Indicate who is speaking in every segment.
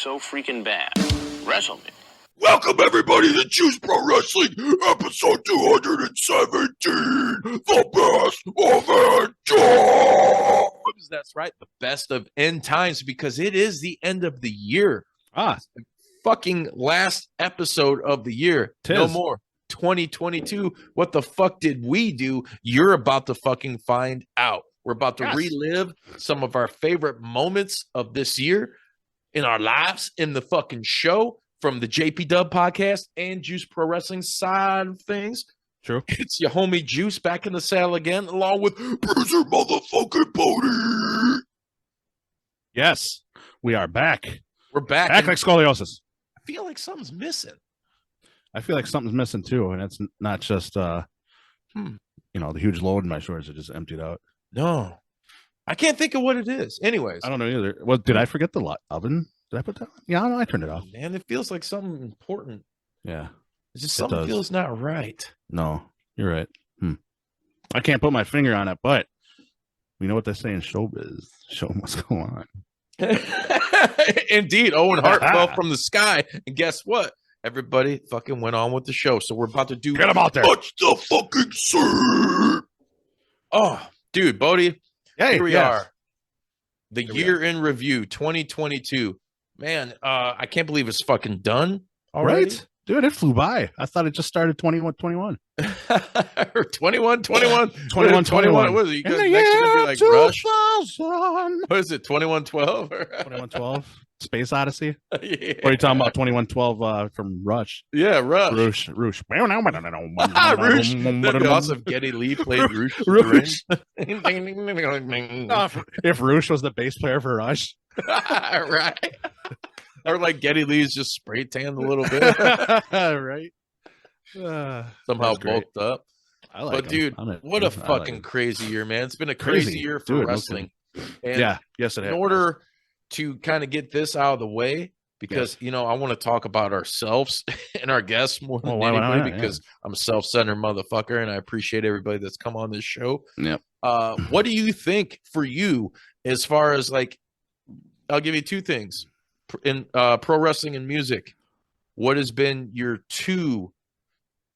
Speaker 1: so freaking bad? Wrestle me.
Speaker 2: Welcome everybody to Juice Pro Wrestling, episode 217, the best of end times.
Speaker 3: That's right, the best of end times, because it is the end of the year. It's the fucking last episode of the year. No more. 2022. What the fuck did we do? You're about to fucking find out. We're about to relive some of our favorite moments of this year in our lives in the fucking show. From the JPDUB podcast and Juice Pro Wrestling side of things.
Speaker 4: True.
Speaker 3: It's your homie Juice back in the saddle again, along with
Speaker 2: Bruiser motherfucking Bodi.
Speaker 4: Yes, we are back.
Speaker 3: We're back.
Speaker 4: Back like scoliosis.
Speaker 3: I feel like something's missing.
Speaker 4: I feel like something's missing too, and it's not just the huge load in my shorts. It just emptied out.
Speaker 3: No. I can't think of what it is. Anyways.
Speaker 4: I don't know either. Well, did I forget the oven? Did I put that on? Yeah, I don't know. I turned it off.
Speaker 3: Man, it feels like something important.
Speaker 4: Yeah.
Speaker 3: It's just something feels not right.
Speaker 4: No, you're right. I can't put my finger on it, but we know what they say in showbiz. Show must go on.
Speaker 3: Indeed. Owen Hart fell from the sky. And guess what? Everybody fucking went on with the show. So we're about to do...
Speaker 4: Get him out there.
Speaker 2: What's the fucking scene?
Speaker 3: Oh, dude, Bodi. Here we are. The year in review, 2022. Man, I can't believe it's fucking done already.
Speaker 4: Right? Dude, it flew by. I thought it just started 21-21.
Speaker 3: 21-21.
Speaker 4: 21-21.
Speaker 3: What is it? You guys next gonna be like Rush?
Speaker 4: 2000.
Speaker 3: What is it, 21-12?
Speaker 4: 21-12? Space Odyssey?
Speaker 3: Yeah.
Speaker 4: Or are you talking about 21-12 from Rush?
Speaker 3: Yeah, Rush.
Speaker 4: Roosh.
Speaker 3: Roosh. That'd be awesome. Geddy Lee played Roosh.
Speaker 4: Roosh. If Roosh was the bass player for Rush.
Speaker 3: Right. Or like Geddy Lee's just spray tanned a little bit.
Speaker 4: Right.
Speaker 3: Somehow bulked up.
Speaker 4: I like
Speaker 3: but dude, what a fucking crazy year, man. It's been a crazy year for wrestling. And
Speaker 4: yes, it has.
Speaker 3: In order to kind of get this out of the way, because I want to talk about ourselves and our guests more than anybody, because I'm a self-centered motherfucker and I appreciate everybody that's come on this show.
Speaker 4: Yep.
Speaker 3: What do you think for you as far as like, I'll give you two things in pro wrestling and music. What has been your two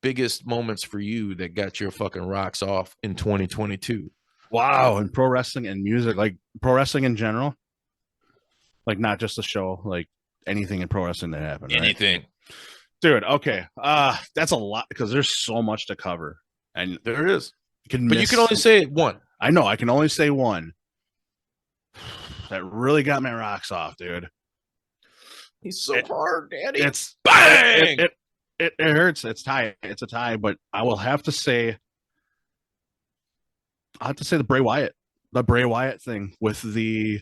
Speaker 3: biggest moments for you that got your fucking rocks off in 2022?
Speaker 4: Wow. And pro wrestling and music, like pro wrestling in general, like not just the show, like anything in pro wrestling that happened.
Speaker 3: Anything.
Speaker 4: Right? Dude. Okay. That's a lot because there's so much to cover, and
Speaker 3: there is,
Speaker 4: but
Speaker 3: you can only say one.
Speaker 4: I know. I can only say one. That really got my rocks off, dude.
Speaker 3: He's so hard, Daddy.
Speaker 4: It's
Speaker 3: bang.
Speaker 4: It hurts. It's tie. It's a tie. But I will have to say, the Bray Wyatt thing with the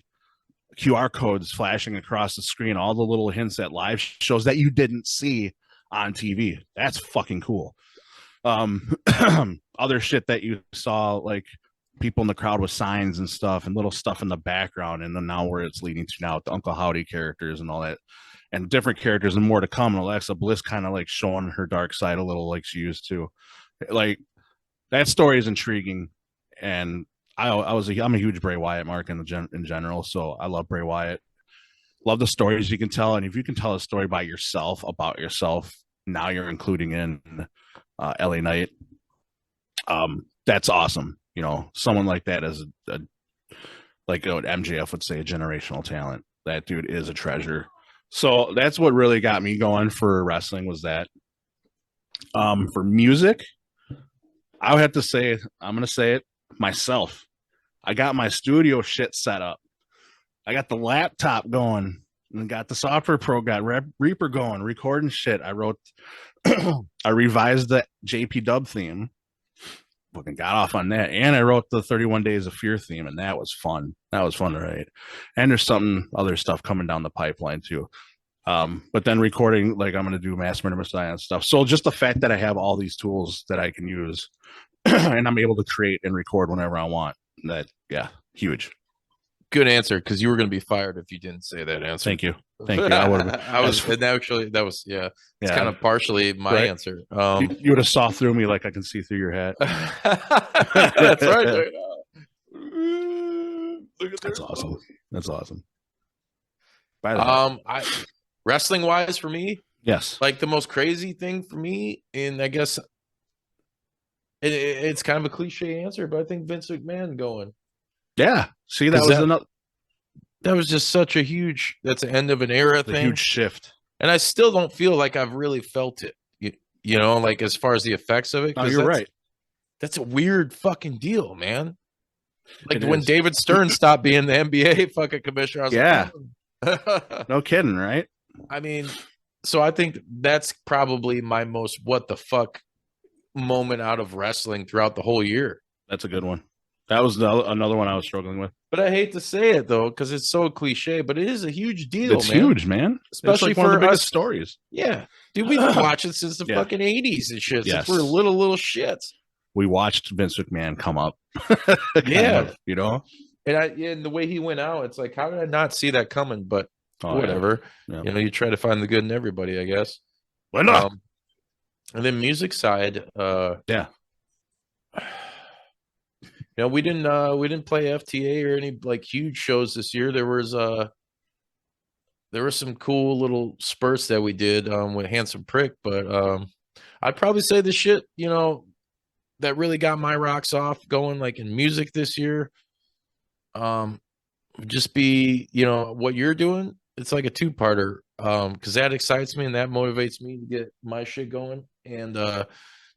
Speaker 4: QR codes flashing across the screen, all the little hints at live shows that you didn't see on TV. That's fucking cool. Other shit that you saw, like people in the crowd with signs and stuff and little stuff in the background, and then now where it's leading to now with the Uncle Howdy characters and all that, and different characters and more to come. And Alexa Bliss kind of like showing her dark side a little like she used to. Like that story is intriguing, and I'm a huge Bray Wyatt mark in general, so I love Bray Wyatt. Love the stories you can tell, and if you can tell a story by yourself about yourself, now you're including in LA Knight. That's awesome. Someone like that is like what MJF would say, a generational talent. That dude is a treasure. So that's what really got me going for wrestling was that. For music, I would have to say, I'm going to say it myself. I got my studio shit set up. I got the laptop going and got the software pro, got Reaper going, recording shit. I revised the JPDUB theme. Fucking got off on that, and I wrote the 31 Days of Fear theme, and that was fun. That was fun to write. And there's other stuff coming down the pipeline too. But then recording, like I'm going to do Mass Murder Messiah and stuff. So just the fact that I have all these tools that I can use, and I'm able to create and record whenever I want. Huge.
Speaker 3: Good answer, because you were going to be fired if you didn't say that answer.
Speaker 4: Thank you. I would have.
Speaker 3: It's kind of partially my answer.
Speaker 4: You would have saw through me like I can see through your hat.
Speaker 3: That's right.
Speaker 4: Look at That's awesome. That's awesome.
Speaker 3: I wrestling wise for me,
Speaker 4: yes,
Speaker 3: like the most crazy thing for me, and I guess it's kind of a cliche answer, but I think Vince McMahon going.
Speaker 4: Yeah. See, that was another.
Speaker 3: That was just such a huge. That's the end of an era thing.
Speaker 4: Huge shift.
Speaker 3: And I still don't feel like I've really felt it. You know, like as far as the effects of it.
Speaker 4: No, you're right.
Speaker 3: That's a weird fucking deal, man. Like
Speaker 4: It
Speaker 3: when
Speaker 4: is.
Speaker 3: David Stern stopped being the NBA fucking commissioner. I was like,
Speaker 4: no kidding, right?
Speaker 3: I mean, so I think that's probably my most what the fuck moment out of wrestling throughout the whole year.
Speaker 4: That's a good one. That was another one I was struggling with.
Speaker 3: But I hate to say it though, because it's so cliche, but it is a huge deal,
Speaker 4: it's huge, man.
Speaker 3: Especially
Speaker 4: like
Speaker 3: for
Speaker 4: one of the biggest
Speaker 3: us.
Speaker 4: Stories.
Speaker 3: Yeah. Dude, we've been watching since the fucking 80s and shit. Since we're little shits.
Speaker 4: We watched Vince McMahon come up.
Speaker 3: Yeah.
Speaker 4: You know?
Speaker 3: And the way he went out, it's like, how did I not see that coming? But whatever.
Speaker 4: Yeah.
Speaker 3: You know, you try to find the good in everybody, I guess.
Speaker 4: Why not?
Speaker 3: And then music side, you know, we didn't play FTA or any like huge shows this year. There were some cool little spurts that we did with Handsome Prick, but I'd probably say the shit, you know, that really got my rocks off going like in music this year. Just be, you know, what you're doing. It's like a two-parter. Because that excites me and that motivates me to get my shit going. And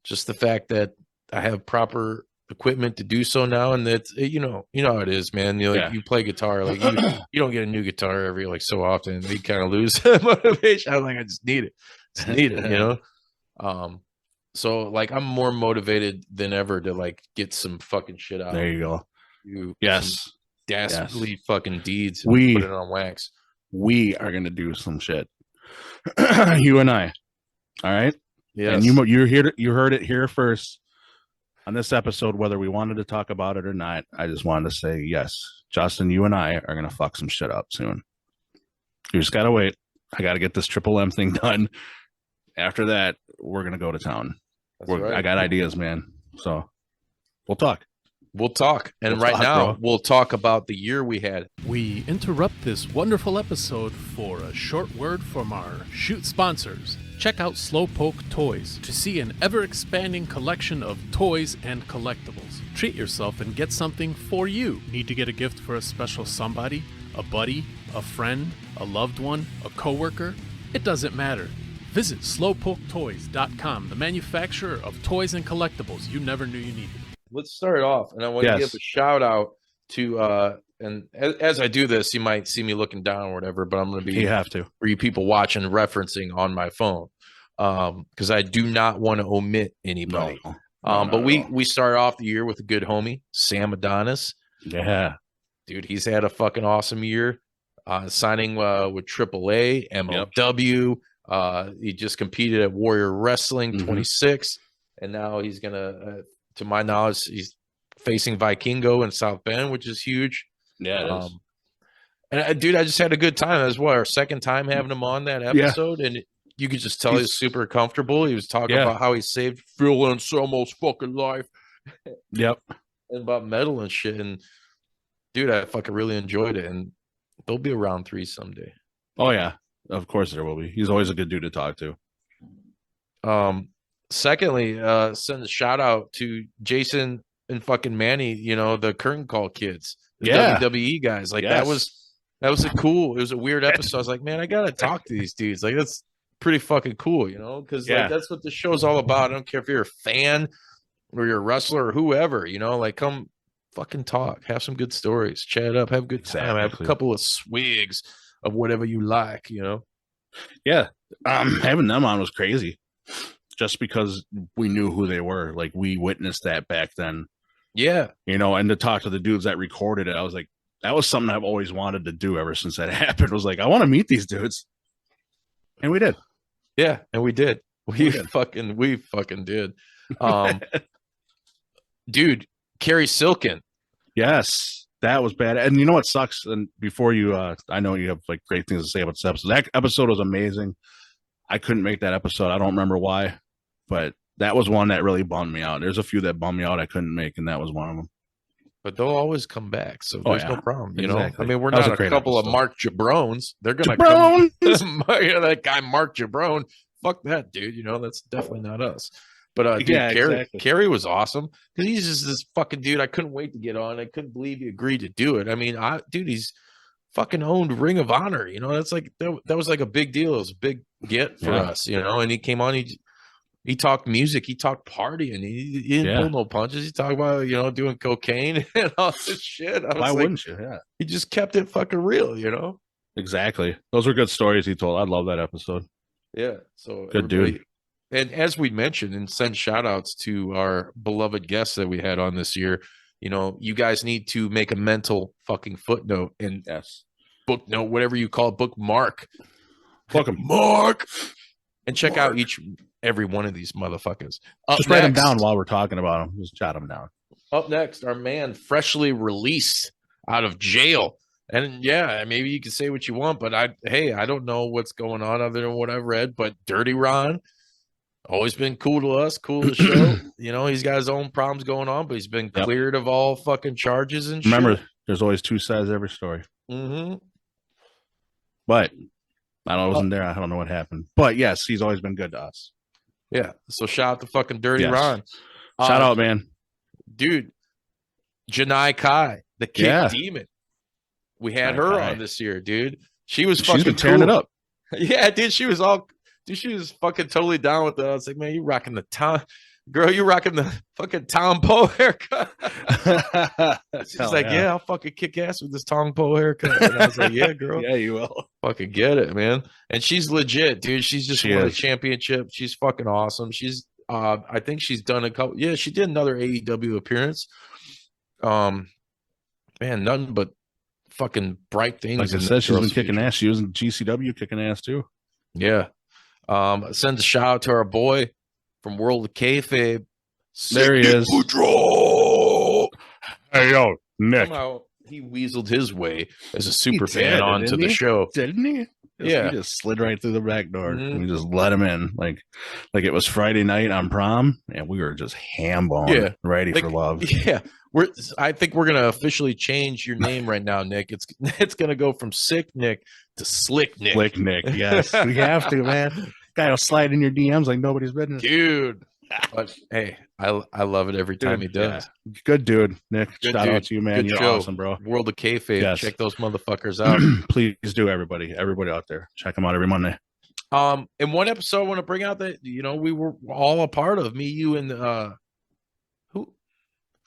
Speaker 3: just the fact that I have proper equipment to do so now, and that's you know how it is, man. You like you play guitar, like you don't get a new guitar every like so often, and you kind of lose motivation. I'm like, I just need it, you know. So like I'm more motivated than ever to like get some fucking shit out.
Speaker 4: There you go.
Speaker 3: Dastardly fucking deeds.
Speaker 4: We
Speaker 3: put it on wax.
Speaker 4: We are gonna do some shit. You and I. All right.
Speaker 3: Yeah.
Speaker 4: And you heard it here first. On this episode, whether we wanted to talk about it or not, I just wanted to say yes. Justin, you and I are going to fuck some shit up soon. You just got to wait. I got to get this Triple M thing done. After that, we're going to go to town.
Speaker 3: Right.
Speaker 4: I got ideas, man. So we'll talk.
Speaker 3: And right now, we'll talk about the year we had.
Speaker 5: We interrupt this wonderful episode for a short word from our shoot sponsors. Check out Slowpoke Toys to see an ever-expanding collection of toys and collectibles. Treat yourself and get something for you. Need to get a gift for a special somebody, a buddy, a friend, a loved one, a coworker? It doesn't matter. Visit slowpoketoys.com, the manufacturer of toys and collectibles you never knew you needed.
Speaker 3: Let's start off, and I want to give a shout out to and as I do this, you might see me looking down or whatever, but I'm going to be for you people watching referencing on my phone because I do not want to omit anybody. But we started off the year with a good homie, Sam Adonis.
Speaker 4: Yeah,
Speaker 3: dude, he's had a fucking awesome year. Signing with AAA, MLW. He just competed at Warrior Wrestling 26, and now he's gonna. To my knowledge, he's facing Vikingo in South Bend, which is huge.
Speaker 4: Yeah, it is.
Speaker 3: And dude, I just had a good time. That was our second time having him on that episode, and you could just tell he's super comfortable. He was talking about how he saved Phil Anselmo's fucking life.
Speaker 4: Yep.
Speaker 3: And about metal and shit. And dude, I fucking really enjoyed it. And there'll be a round 3 someday.
Speaker 4: Oh yeah, of course there will be. He's always a good dude to talk to.
Speaker 3: Secondly, send a shout out to Jason and fucking Manny, you know, the curtain call kids, the WWE guys. Like that was it was a weird episode. I was like, man, I gotta talk to these dudes. Like that's pretty fucking cool, you know, because like that's what the show's all about. I don't care if you're a fan or you're a wrestler or whoever, you know, like come fucking talk, have some good stories, chat up, have a good time, have a couple of swigs of whatever you like, you know.
Speaker 4: Yeah. Having them on was crazy. Just because we knew who they were. Like we witnessed that back then.
Speaker 3: Yeah.
Speaker 4: You know, and to talk to the dudes that recorded it, I was like, that was something I've always wanted to do ever since that happened. It was like, I want to meet these dudes. And we did.
Speaker 3: Yeah, and we did. We fucking did. Dude, Cary Silkin.
Speaker 4: Yes, that was bad. And you know what sucks? And before you I know you have like great things to say about this episode. That episode was amazing. I couldn't make that episode. I don't remember why, but that was one that really bummed me out. There's a few that bummed me out I couldn't make, and that was one of them.
Speaker 3: but they'll always come back. So there's no problem. You know, I mean, we're
Speaker 4: That was
Speaker 3: not a couple of Mark Jabrones. They're gonna
Speaker 4: Jabrones!
Speaker 3: come. That guy Mark Jabrone. Fuck that, dude. You know, that's definitely not us. But dude, Cary was awesome because he's just this fucking dude. I couldn't wait to get on. I couldn't believe he agreed to do it. I mean, dude, he's fucking owned Ring of Honor. You know, that's like that was like a big deal. It was a big get for us. You know, and he came on. He talked music. He talked partying. He didn't pull no punches. He talked about, you know, doing cocaine and all this shit. Why
Speaker 4: wouldn't you? Yeah.
Speaker 3: He just kept it fucking real, you know?
Speaker 4: Exactly. Those were good stories he told. I love that episode.
Speaker 3: Yeah. So
Speaker 4: good dude.
Speaker 3: And as we mentioned, and send shout outs to our beloved guests that we had on this year, you know, you guys need to make a mental fucking footnote and booknote, whatever you call it, bookmark.
Speaker 4: Fucking
Speaker 3: mark. And check out every one of these motherfuckers.
Speaker 4: Just write them down while we're talking about them. Just jot them down.
Speaker 3: Up next, our man freshly released out of jail. And yeah, maybe you can say what you want, but I don't know what's going on other than what I've read. But Dirty Ron, always been cool to us, cool to the show. You know, he's got his own problems going on, but he's been cleared of all fucking charges and shit.
Speaker 4: Remember, there's always two sides to every story.
Speaker 3: Mm-hmm.
Speaker 4: But I wasn't there. I don't know what happened. But yes, he's always been good to us.
Speaker 3: Yeah. So shout out to fucking Dirty Ron.
Speaker 4: Shout out, man.
Speaker 3: Dude, Janai Kai, the Kick Demon. We had her on this year, dude. She's been tearing it up. Yeah, dude. She was fucking totally down with it. I was like, man, you rocking the Tom. Girl, you rocking the fucking Tom Poe haircut. She's like, yeah, I'll fucking kick ass with this Tom Poe haircut. And I was like, yeah, girl.
Speaker 4: Yeah, you will.
Speaker 3: Fucking get it, man. And she's legit, dude. She's just won a championship. She's fucking awesome. She's I think she's done a couple. Yeah, she did another AEW appearance. Man, nothing but fucking bright things.
Speaker 4: Like I said, she's been kicking ass. She was in GCW kicking ass too.
Speaker 3: Yeah. Send a shout out to our boy from World of Kayfabe.
Speaker 4: There he is. Hey, yo, Nick.
Speaker 3: Somehow he weaseled his way as a super fan onto the show.
Speaker 4: Didn't he?
Speaker 3: Yeah.
Speaker 4: He just slid right through the back door. And we just let him in. Like it was Friday night on prom, and we were just ham-boned, ready for love.
Speaker 3: Yeah. I think we're gonna officially change your name right now, Nick. It's gonna go from Sick Nick to Slick Nick.
Speaker 4: Slick Nick, yes. We have to, man. Guy will slide in your DMs like nobody's business.
Speaker 3: Dude. But hey, I love it every time he does.
Speaker 4: Yeah. Good dude, Nick. Shout out to you, man. You're awesome, bro.
Speaker 3: World of Kayfabe. Yes. Check those motherfuckers out.
Speaker 4: Please do, everybody out there. Check them out every Monday.
Speaker 3: In one episode I want to bring out that, you know, we were all a part of, me, you, and who?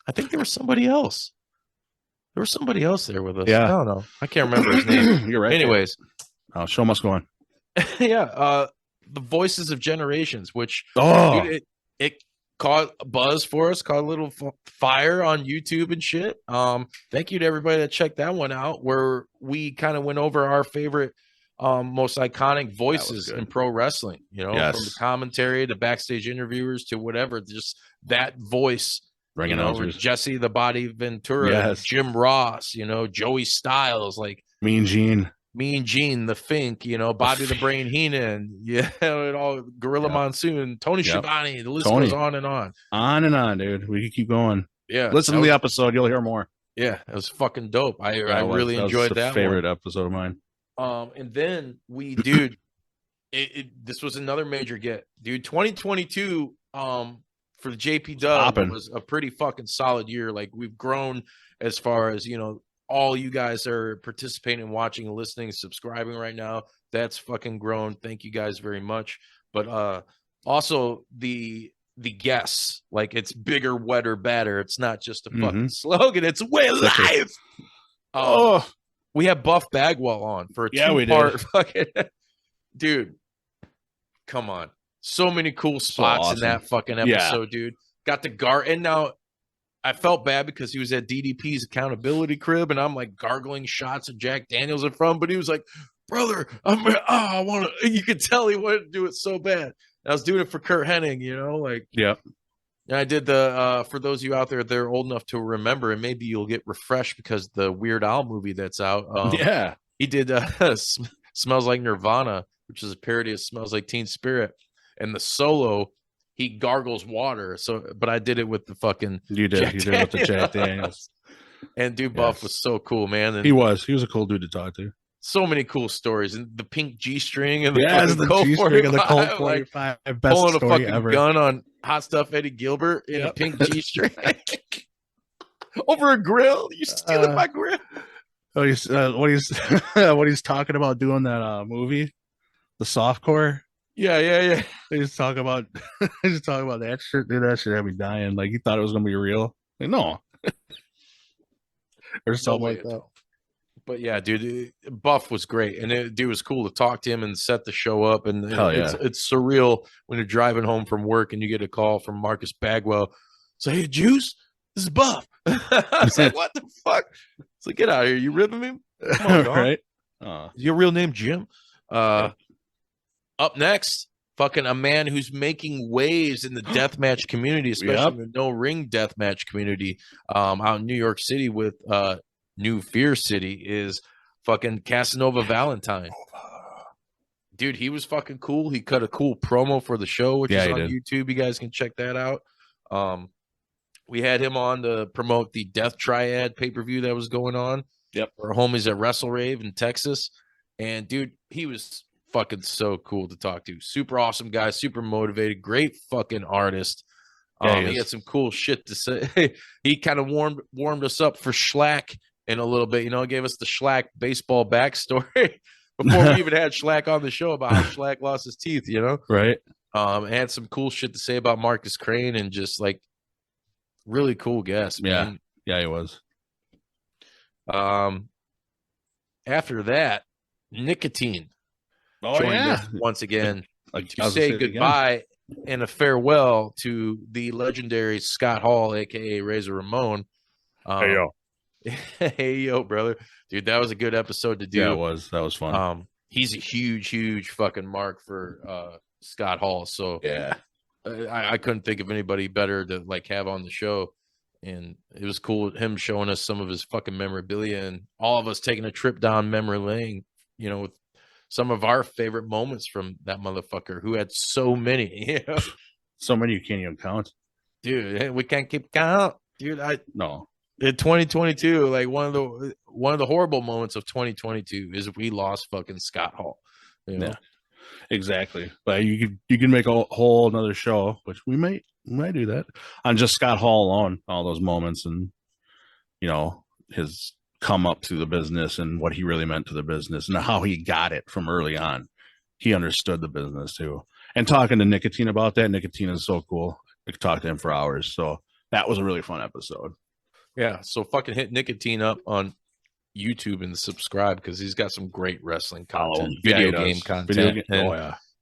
Speaker 3: I think there was somebody else. There was somebody else there with us.
Speaker 4: Yeah.
Speaker 3: I don't know. I can't remember his name.
Speaker 4: You're right.
Speaker 3: Anyways.
Speaker 4: Show must go on.
Speaker 3: Yeah. The Voices of Generations, which dude, it caught a buzz for us, caught a little fire on YouTube and shit. Thank you to everybody that checked that one out, where we kind of went over our favorite, most iconic voices in pro wrestling, you know, from the commentary to backstage interviewers to whatever, just that voice.
Speaker 4: Ring announcers.
Speaker 3: Jesse the Body Ventura, Jim Ross, you know, Joey Styles, like
Speaker 4: Mean Gene,
Speaker 3: the Fink, you know, Bobby the Brain Heenan, it all Gorilla Monsoon, Tony Schiavone. The list goes on and on.
Speaker 4: On and on, dude. We can keep going.
Speaker 3: Yeah.
Speaker 4: Listen to the episode, you'll hear more.
Speaker 3: Yeah, it was fucking dope. I really enjoyed that.
Speaker 4: Favorite episode of mine.
Speaker 3: And then we, dude, this was another major get, dude. 2022, for the JPDUB was a pretty fucking solid year. Like, we've grown as far as, you know, all you guys are participating, watching, listening, subscribing right now. That's fucking grown. Thank you guys very much. But also the guests, like, it's bigger, wetter, badder. It's not just a fucking slogan. It's way live. We have Buff Bagwell on for a two-part fucking dude. Come on. So many cool spots in that fucking episode, dude. Got the and now I felt bad because he was at DDP's accountability crib, and I'm like gargling shots of Jack Daniels in front, but he was like, brother, I want to, you could tell he wanted to do it so bad. And I was doing it for Kurt Hennig, you know, like, and I did for those of you out there, they're old enough to remember, and maybe you'll get refreshed because the Weird Al movie that's out. He did Smells Like Nirvana, which is a parody of Smells Like Teen Spirit. And the solo he gargles water. So, but I did it with the fucking
Speaker 4: You did it with the Jack Daniels.
Speaker 3: And dude, Buff was so cool, man. And
Speaker 4: he was a cool dude to talk to.
Speaker 3: So many cool stories, and the pink G-string and the
Speaker 4: G-string and the Colt 45,
Speaker 3: like,
Speaker 4: best
Speaker 3: pulling
Speaker 4: story
Speaker 3: a fucking
Speaker 4: ever.
Speaker 3: gun on Hot Stuff Eddie Gilbert in a pink G-string over a grill. You stealing my grill?
Speaker 4: What he's talking about doing that movie, the softcore.
Speaker 3: Yeah.
Speaker 4: They just talk about that shit. Dude, that shit had me dying. Like he thought it was gonna be real. Like, no, or something like that.
Speaker 3: But yeah, dude, Buff was great, and dude was cool to talk to him and set the show up. And it's surreal when you're driving home from work and you get a call from Marcus Bagwell. Say, hey, Juice, this is Buff. I was like, what the fuck? It's like, get out of here. You ripping me? Come on, dog.
Speaker 4: Right?
Speaker 3: Is your real name Jim? Up next, fucking a man who's making waves in the deathmatch community, especially the no ring deathmatch community out in New York City with New Fear City is fucking Casanova Valentine. Dude, he was fucking cool. He cut a cool promo for the show, which is on YouTube. You guys can check that out. We had him on to promote the Death Triad pay-per-view that was going on.
Speaker 4: Yep.
Speaker 3: Our homies at Wrestle Rave in Texas. And dude, he was fucking so cool to talk to. Super awesome guy, super motivated, great fucking artist. He had some cool shit to say. He kind of warmed us up for SHLAK in a little bit, gave us the SHLAK baseball backstory before we even had SHLAK on the show about how SHLAK lost his teeth,
Speaker 4: Right.
Speaker 3: Had some cool shit to say about Marcus Crane and just like really cool guest, man.
Speaker 4: Yeah, he was.
Speaker 3: After that, Nicotine joined us once again to say goodbye and a farewell to the legendary Scott Hall, aka Razor Ramon. Hey yo, brother, dude, that was a good episode to do.
Speaker 4: Yeah, it was. That was fun.
Speaker 3: He's a huge fucking mark for Scott Hall. So
Speaker 4: yeah,
Speaker 3: I couldn't think of anybody better to like have on the show. And it was cool him showing us some of his fucking memorabilia and all of us taking a trip down memory lane, with some of our favorite moments from that motherfucker who had so many,
Speaker 4: so many you can't even count.
Speaker 3: Dude, we can't keep count. Dude,
Speaker 4: no.
Speaker 3: In 2022, like one of the horrible moments of 2022 is we lost fucking Scott Hall.
Speaker 4: Yeah, exactly. But you can make a whole another show, which we might do that on just Scott Hall alone, all those moments and his come up through the business and what he really meant to the business and how he got it from early on. He understood the business too. And talking to Nicotine about that, Nicotine is so cool. I could talk to him for hours. So that was a really fun episode.
Speaker 3: Yeah, so fucking hit Nicotine up on YouTube and subscribe because he's got some great wrestling content, video game content.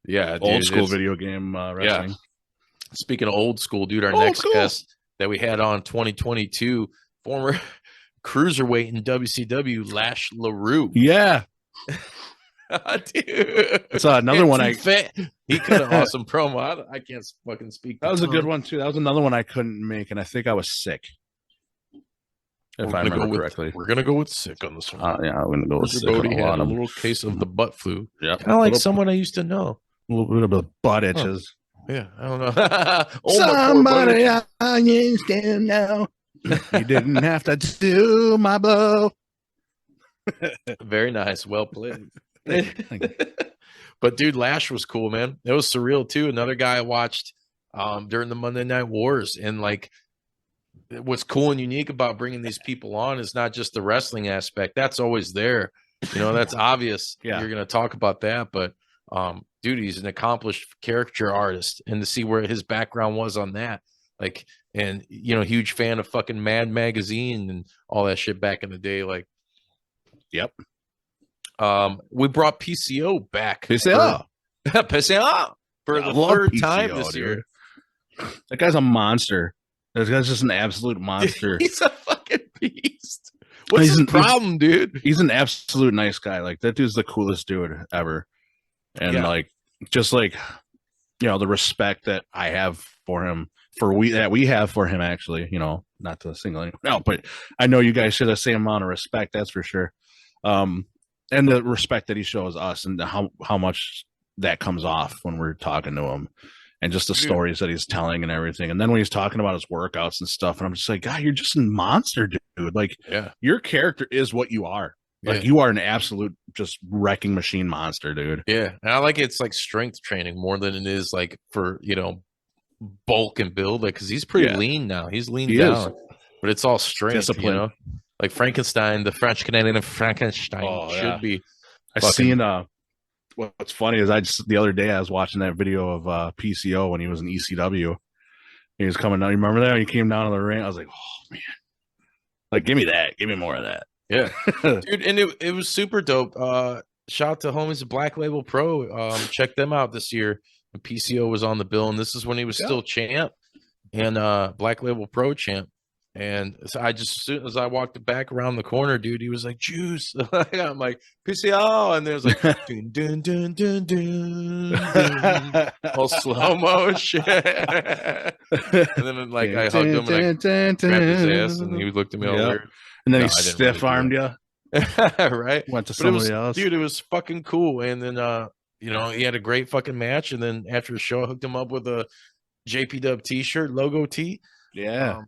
Speaker 3: Yeah, dude,
Speaker 4: old school video game wrestling.
Speaker 3: Yeah. Speaking of old school, dude, our next guest that we had on 2022, former cruiserweight in WCW, Lash LeRoux.
Speaker 4: Yeah,
Speaker 3: dude,
Speaker 4: it's another one.
Speaker 3: He cut an awesome promo. I can't fucking speak.
Speaker 4: That was a good one too. That was another one I couldn't make, and I think I was sick. If I remember correctly,
Speaker 3: we're gonna go with sick on this one.
Speaker 4: Yeah, I'm gonna go with sick.
Speaker 3: Bodi had a little case of the butt flu.
Speaker 4: Yeah,
Speaker 3: kind of like someone I used to know.
Speaker 4: A little bit of the butt itches.
Speaker 3: Yeah, I don't know.
Speaker 4: Somebody I used to know. You didn't have to do my blow.
Speaker 3: Very nice, well played. But dude, Lash was cool, man. It was surreal too. Another guy I watched during the Monday Night Wars, and like. What's cool and unique about bringing these people on is not just the wrestling aspect. That's always there. That's obvious.
Speaker 4: Yeah.
Speaker 3: You're going to talk about that, but dude, he's an accomplished caricature artist, and to see where his background was on that, like, and huge fan of fucking Mad Magazine and all that shit back in the day. Like,
Speaker 4: yep.
Speaker 3: We brought PCO back.
Speaker 4: PCO
Speaker 3: for the third time this year.
Speaker 4: That guy's a monster. This guy's just an absolute monster.
Speaker 3: He's a fucking beast. What's his problem, dude?
Speaker 4: He's an absolute nice guy. Like, that dude's the coolest dude ever. And the respect that I have for him, that we have for him, actually, not to single anyone out, but I know you guys share the same amount of respect, that's for sure. And the respect that he shows us and how much that comes off when we're talking to him. and just the stories that he's telling and everything. And then when he's talking about his workouts and stuff, and I'm just like, God, you're just a monster, dude. Like, your character is what you are. Like, you are an absolute just wrecking machine monster, dude.
Speaker 3: Yeah, and I like it's like strength training more than it is like for bulk and build. Like, because he's pretty lean now. He's leaned down, but it's all strength. Discipline. Like Frankenstein, the French Canadian Frankenstein should be.
Speaker 4: I seen what's funny is the other day I was watching that video of PCO when he was in ECW. He was coming down. You remember that? He came down to the ring. I was like, oh man, like give me that. Give me more of that.
Speaker 3: Yeah, dude, and it was super dope. Shout out to homies at Black Label Pro. Check them out this year. PCO was on the bill, and this is when he was still champ and Black Label Pro champ. And so as soon as I walked back around the corner, dude, he was like, Juice. I'm like, PCO. And there's like, dun, dun, dun, dun, dun, dun, all slow motion. And then, like, I hugged him and I grabbed his ass, and he looked at me all weird.
Speaker 4: And then he stiff armed you.
Speaker 3: Right?
Speaker 4: Went to somebody else.
Speaker 3: Dude, it was fucking cool. And then, he had a great fucking match. And then after the show, I hooked him up with a JPDUB t-shirt, logo tee.
Speaker 4: Yeah.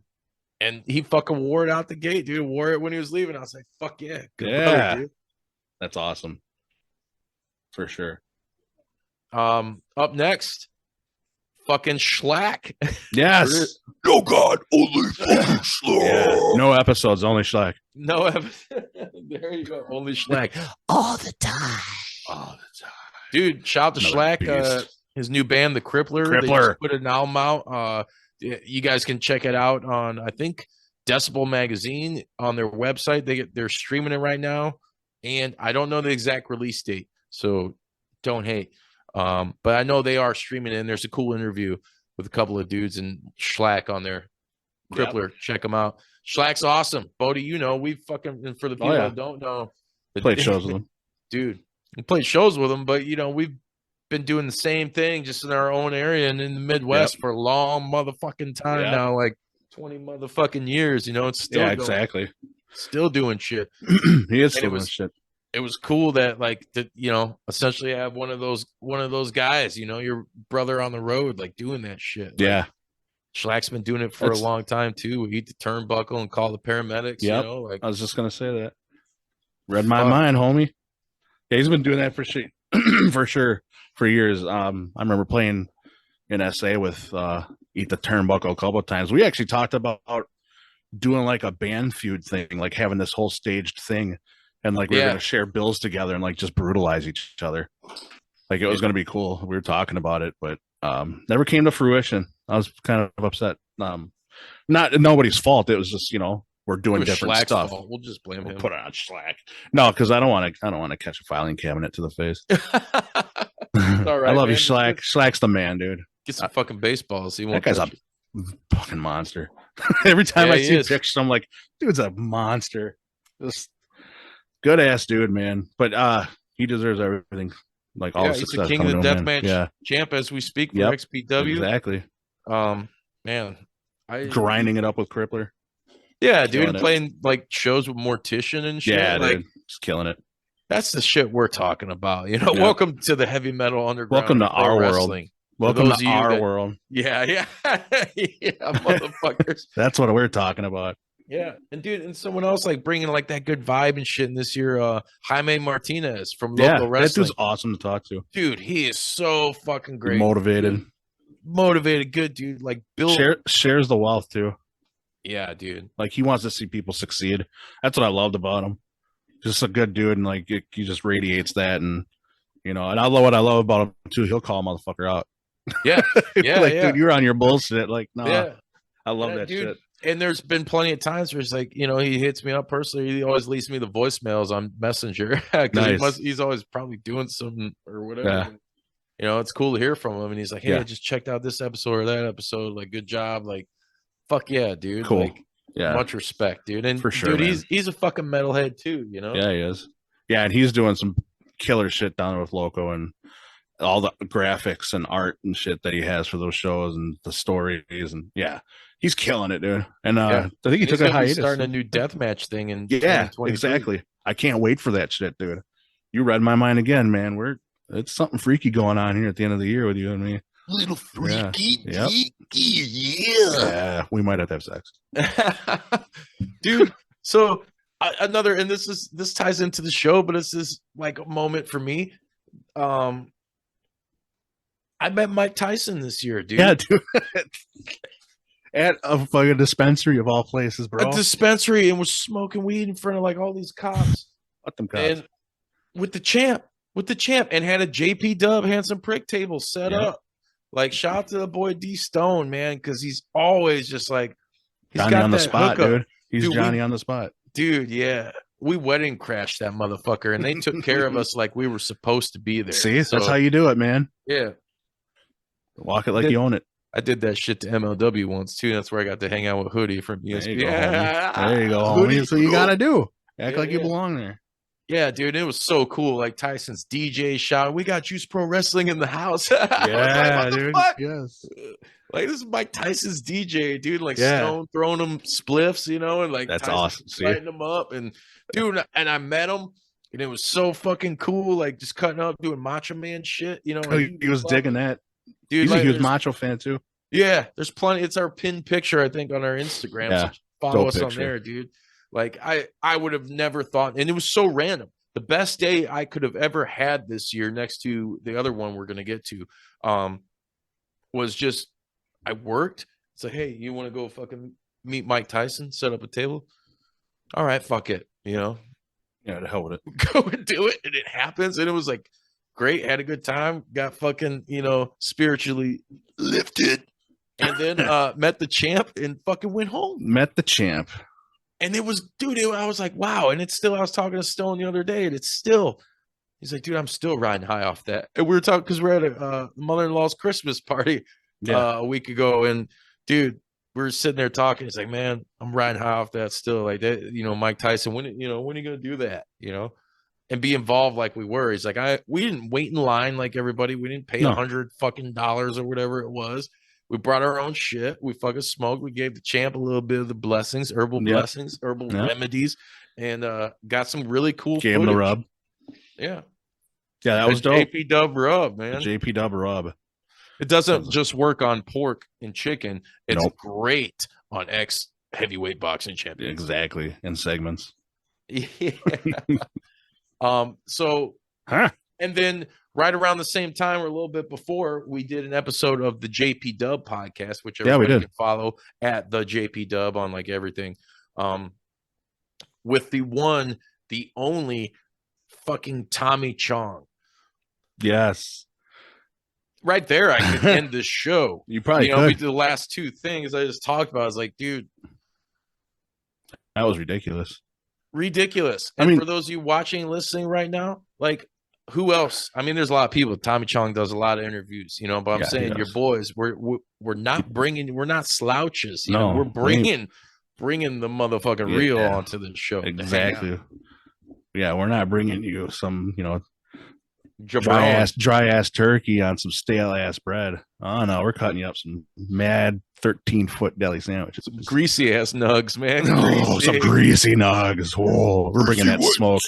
Speaker 3: And he fucking wore it out the gate, dude. Wore it when he was leaving. I was like, fuck yeah.
Speaker 4: Good brother, dude. That's awesome. For sure.
Speaker 3: Up next, fucking SHLAK.
Speaker 4: Yes.
Speaker 2: No God, only fucking SHLAK.
Speaker 4: No episodes, only SHLAK.
Speaker 3: No episodes. There you go. Only SHLAK. All the time. Dude, shout out to SHLAK. His new band, The Crippler. They just put an album out. You guys can check it out on, I think, Decibel Magazine on their website. They're streaming it right now, and I don't know the exact release date, so don't hate. But I know they are streaming it, and there's a cool interview with a couple of dudes and SHLAK on there. Crippler, check them out. SHLAK's awesome. Bodi, we fucking, for the people that don't know,
Speaker 4: played shows with them,
Speaker 3: dude. We played shows with them, but we've been doing the same thing just in our own area and in the Midwest for a long motherfucking time now, like 20 motherfucking years. It's still
Speaker 4: exactly
Speaker 3: still doing shit.
Speaker 4: He is still doing shit.
Speaker 3: It was cool that essentially have one of those guys, your brother on the road, like doing that shit.
Speaker 4: Yeah.
Speaker 3: SHLAK's been doing it for a long time too. Eat the turnbuckle and call the paramedics.
Speaker 4: Yep. I was just gonna say that. Read my mind, homie. Yeah, he's been doing that for shit for sure. For years. I remember playing in SA with Eat the Turnbuckle a couple of times. We actually talked about doing like a band feud thing, like having this whole staged thing, and like we were gonna share bills together and like just brutalize each other. Like it was gonna be cool. We were talking about it, but never came to fruition. I was kind of upset. Not nobody's fault. It was just we're doing different stuff.
Speaker 3: Fault. We'll just blame him.
Speaker 4: Put it on SHLAK. No, because I don't want to catch a filing cabinet to the face.
Speaker 3: All right,
Speaker 4: I love you, SHLAK. SHLAK's the man, dude.
Speaker 3: Get some fucking baseballs.
Speaker 4: That guy's a fucking monster. Every time I see pictures, I'm like, dude's a monster. Just good ass dude, man. But he deserves everything. Like all the success.
Speaker 3: He's the king of the deathmatch champ as we speak for XPW.
Speaker 4: Exactly.
Speaker 3: Man,
Speaker 4: grinding it up with Crippler.
Speaker 3: Yeah, dude, playing like shows with Mortician and shit.
Speaker 4: Yeah,
Speaker 3: like,
Speaker 4: dude, just killing it.
Speaker 3: That's the shit we're talking about. Welcome to the heavy metal underground.
Speaker 4: Welcome to our wrestling. Welcome to our world.
Speaker 3: Yeah, motherfuckers.
Speaker 4: That's what we're talking about.
Speaker 3: Yeah, and dude, and someone else like bringing like that good vibe and shit in this year. Jaime Martinez from Local Wrestling.
Speaker 4: That dude's awesome to talk to.
Speaker 3: Dude, he is so fucking great.
Speaker 4: Motivated,
Speaker 3: good dude. Like Bill
Speaker 4: shares the wealth too.
Speaker 3: Yeah, dude.
Speaker 4: Like he wants to see people succeed. That's what I loved about him. Just a good dude, and like he just radiates that, and and I love what I love about him too. He'll call a motherfucker out.
Speaker 3: Yeah,
Speaker 4: dude, you're on your bullshit. Like, no, I love that
Speaker 3: dude.
Speaker 4: shit.
Speaker 3: And there's been plenty of times where it's like, he hits me up personally. He always leaves me the voicemails on Messenger because he's always probably doing something or whatever. Yeah. It's cool to hear from him, and he's like, "Hey, I just checked out this episode or that episode. Like, good job. Like, fuck yeah, dude.
Speaker 4: Cool.
Speaker 3: Like, much respect, dude. And
Speaker 4: for sure,
Speaker 3: dude, he's a fucking metalhead too.
Speaker 4: Yeah, he is. Yeah, and he's doing some killer shit down with Loco and all the graphics and art and shit that he has for those shows and the stories, and he's killing it, dude. And I think he took a hiatus.
Speaker 3: Starting a new deathmatch thing in
Speaker 4: exactly. I can't wait for that shit, dude. You read my mind again, man. It's something freaky going on here at the end of the year with you and me.
Speaker 2: Little freaky.
Speaker 4: Yep. Yeah, we might have to have sex.
Speaker 3: Dude, so another, and this ties into the show, but it's this like a moment for me. I met Mike Tyson this year, dude.
Speaker 4: Yeah, dude. At a fucking dispensary of all places, bro.
Speaker 3: A dispensary, and was smoking weed in front of like all these cops.
Speaker 4: Let them cops.
Speaker 3: And with the champ, and had a JPDUB handsome prick table set up. Like, shout out to the boy D Stone, man, because he's always just like
Speaker 4: Johnny on the spot,
Speaker 3: hookup.
Speaker 4: dude. He's Johnny on the spot.
Speaker 3: Dude, yeah. We wedding crashed that motherfucker, and they took care of us like we were supposed to be there.
Speaker 4: See, that's how you do it, man.
Speaker 3: Yeah.
Speaker 4: Walk it like you own it.
Speaker 3: I did that shit to MLW once, too. That's where I got to hang out with Hoodie from ESPN.
Speaker 4: There you go, homie. That's what you got to do. Act like you belong there.
Speaker 3: Yeah, dude, it was so cool. Like Tyson's DJ shot. We got Juice Pro Wrestling in the house.
Speaker 4: Yeah,
Speaker 3: like,
Speaker 4: dude.
Speaker 3: Fuck?
Speaker 4: Yes.
Speaker 3: Like, this is Mike Tyson's DJ, dude. Like, Stone throwing him spliffs, you know, and like
Speaker 4: that's
Speaker 3: Tyson
Speaker 4: awesome.
Speaker 3: lighting him up, and dude, and I met him, and it was so fucking cool. Like, just cutting up, doing Macho Man shit, you know.
Speaker 4: He was digging that,
Speaker 3: dude.
Speaker 4: He's
Speaker 3: like,
Speaker 4: a huge Macho fan too.
Speaker 3: Yeah, there's plenty. It's our pinned picture, I think, on our Instagram.
Speaker 4: Yeah,
Speaker 3: so follow us
Speaker 4: picture
Speaker 3: on there, dude. Like, I would have never thought, and it was so random. The best day I could have ever had this year, next to the other one we're gonna get to, was just I worked. It's like, hey, you want to go fucking meet Mike Tyson? Set up a table. All right, fuck it. You know,
Speaker 4: yeah, to hell with it.
Speaker 3: Go and do it, and it happens, and it was like great. Had a good time. Got fucking spiritually lifted. And then met the champ and fucking went home.
Speaker 4: Met the champ.
Speaker 3: And it was, dude, I was like, wow. And it's still, I was talking to Stone the other day, and it's still, he's like, dude, I'm still riding high off that. And we were talking because we're at a mother-in-law's Christmas party a week ago. And dude, we were sitting there talking. He's like, man, I'm riding high off that still. Like that, Mike Tyson, when are you going to do that? And be involved like we were. He's like, we didn't wait in line like everybody. We didn't pay $100 fucking dollars or whatever it was. We brought our own shit. We fucking smoked. We gave the champ a little bit of the blessings, herbal blessings, herbal remedies, and got some really cool
Speaker 4: Gave him the rub.
Speaker 3: Yeah.
Speaker 4: Yeah, that was dope.
Speaker 3: JPDUB rub, man.
Speaker 4: JPDUB rub.
Speaker 3: It doesn't just work on pork and chicken. It's great on ex-heavyweight boxing champions.
Speaker 4: Exactly. In segments.
Speaker 3: Yeah. And then right around the same time or a little bit before, we did an episode of the JPDUB podcast, which everybody can follow at the JPDUB on like everything. With the only fucking Tommy Chong.
Speaker 4: Yes.
Speaker 3: Right there, I could end the show.
Speaker 4: You probably could.
Speaker 3: We did the last two things I just talked about. I was like, dude.
Speaker 4: That was ridiculous.
Speaker 3: Ridiculous. And for those of you watching and listening right now, like, who else? I mean, there's a lot of people. Tommy Chong does a lot of interviews, but I'm saying your boys, we're not we're not slouches. We're bringing the motherfucking real onto the show.
Speaker 4: Exactly. Yeah, we're not bringing you some, dry ass turkey on some stale ass bread. Oh no, we're cutting you up some mad 13-foot deli sandwiches.
Speaker 3: Some greasy ass nugs, man.
Speaker 4: Oh, some greasy nugs. Oh, we're bringing that smoke.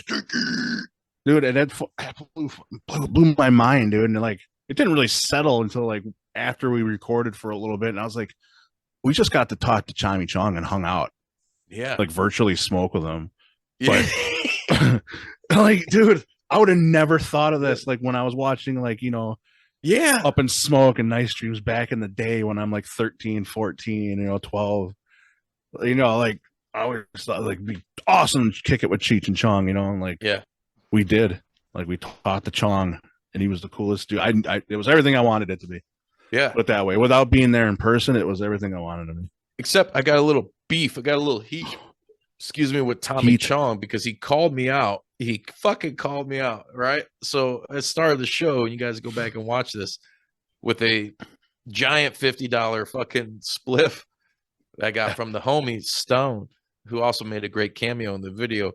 Speaker 4: Dude, and that blew my mind, dude. And like, it didn't really settle until like after we recorded for a little bit. And I was like, we just got to talk to Tommy Chong and hung out.
Speaker 3: Yeah.
Speaker 4: Like virtually smoke with him.
Speaker 3: Yeah.
Speaker 4: But like, dude, I would have never thought of this. Like when I was watching, like, Up in Smoke and Nice Dreams back in the day when I'm like 13, 14, 12, like I always thought like it'd be awesome to kick it with Cheech and Chong, and like, we did. Like we taught the Chong, and he was the coolest dude. It was everything I wanted it to be.
Speaker 3: Yeah.
Speaker 4: Put it that way. Without being there in person, it was everything I wanted to be.
Speaker 3: Except I got a little beef. I got a little heat. Excuse me, with Tommy Chong, because he called me out. He fucking called me out, right? So I started the show, and you guys go back and watch this with a giant $50 fucking spliff that I got from the homie Stone, who also made a great cameo in the video.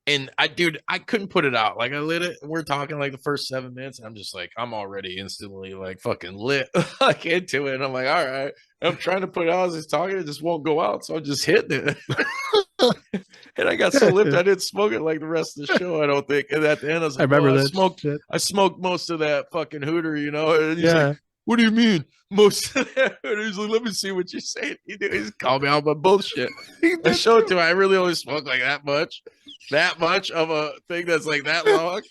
Speaker 3: And I couldn't put it out. Like I lit it. We're talking like the first 7 minutes. And I'm just like, I'm already instantly like fucking lit like into it. And I'm like, all right. And I'm trying to put it out as he's talking. It just won't go out. So I'm just hitting it. And I got so lipped I didn't smoke it like the rest of the show, I don't think. And at the end, I was like,
Speaker 4: I remember
Speaker 3: I
Speaker 4: that
Speaker 3: smoked.
Speaker 4: shit.
Speaker 3: I smoked most of that fucking hooter, you know. And he's like, "What do you mean most of that hooter?" He's like, "Let me see what you're saying." He's called me out my bullshit. I showed it to him. I really only smoke like that much of a thing that's like that long.